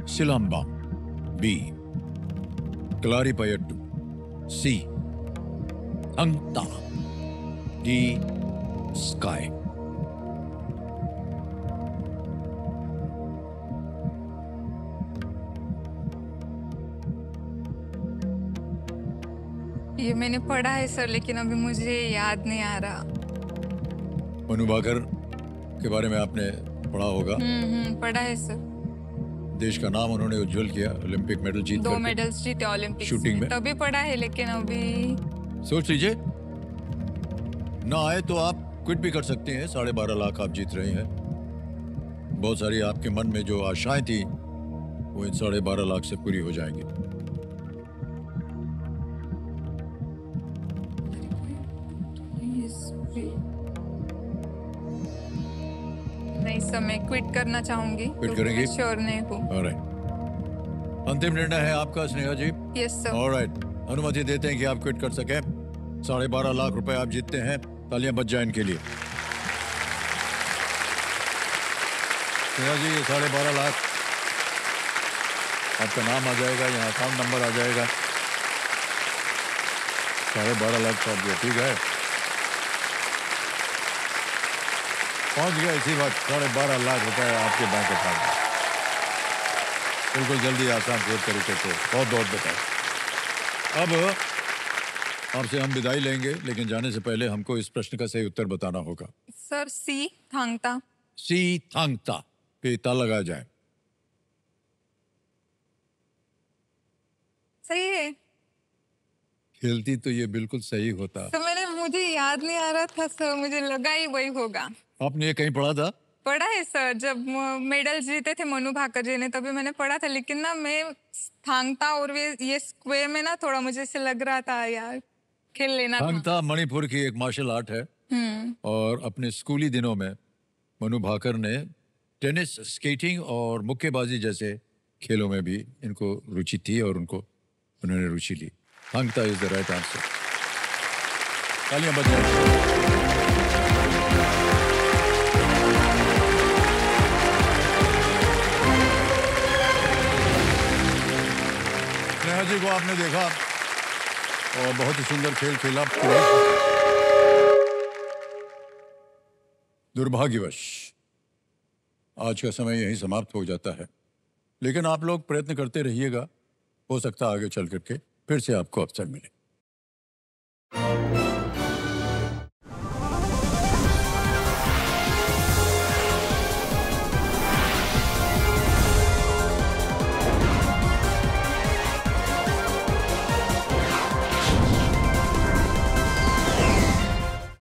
Silambam. B. Kalaripayattu. C. Angta. D. Sky. ये मैंने पढ़ा है सर, लेकिन अभी मुझे याद नहीं आ रहा। मनु भाकर के बारे में आपने पढ़ा होगा। पढ़ा है सर। देश का नाम उन्होंने उज्जवल किया, ओलंपिक मेडल जीत 2 मेडल्स जीते ओलंपिक शूटिंग में। तभी पढ़ा है, लेकिन अभी सोच लीजिए, ना आए तो आप क्विट भी कर सकते हैं। 12.5 लाख आप जीत रहे हैं। बहुत सारी आपके मन में जो आशाएं थी वो इन 12.5 लाख से पूरी हो जाएंगी। नहीं सर, मैं क्विट करना चाहूंगी। Quit करेंगी? श्योर नहीं हूँ। ऑलराइट, अंतिम निर्णय है आपका Sneha ji. Yes sir. Alright, अनुमति देते हैं कि आप क्विट कर सकें। 12.5 लाख रुपए आप जीतते हैं। तालियां बज जाए इनके लिए। स्नेहा जी, ये 12.5 लाख आपका नाम आ जाएगा, यहाँ अकाउंट नंबर आ जाएगा। 12.5 लाख का दिया, ठीक है। पहुंच गया इसी वक्त 12.5 लाख रुपए आपके बैंक अकाउंट में। बिल्कुल जल्दी, आसान तरीके से। बहुत बहुत बताएं। अब आपसे हम विदाई लेंगे, लेकिन जाने से पहले हमको इस प्रश्न का सही उत्तर बताना होगा। सर सी थांगता। सी थांगता पे ता लगाया जाए। सही है। खेलती तो ये बिल्कुल सही होता। तो मुझे याद नहीं आ रहा था सर, मुझे लगा ही वही होगा। आपने ये कहीं पढ़ा था? पढ़ा है सर, जब मेडल जीते थे मनु भाकर जी ने तभी मैंने पढ़ा था, लेकिन ना मैं थांगता और ये स्क्वेयर में ना थोड़ा मुझे ऐसे लग रहा था यार, खेल लेना था। थांगता मणिपुर की एक मार्शल आर्ट है और अपने स्कूली दिनों में मनु भाकर ने टेनिस, स्केटिंग और मुक्केबाजी जैसे खेलों में भी इनको रुचि थी और उन्होंने रुचि ली। Thangta is the right answer. तालियां बजाएं। स्नेहा जी को आपने देखा और बहुत ही सुंदर खेल खेला। दुर्भाग्यवश आज का समय यहीं समाप्त हो जाता है, लेकिन आप लोग प्रयत्न करते रहिएगा। हो सकता है आगे चल करके फिर से आपको अवसर मिले।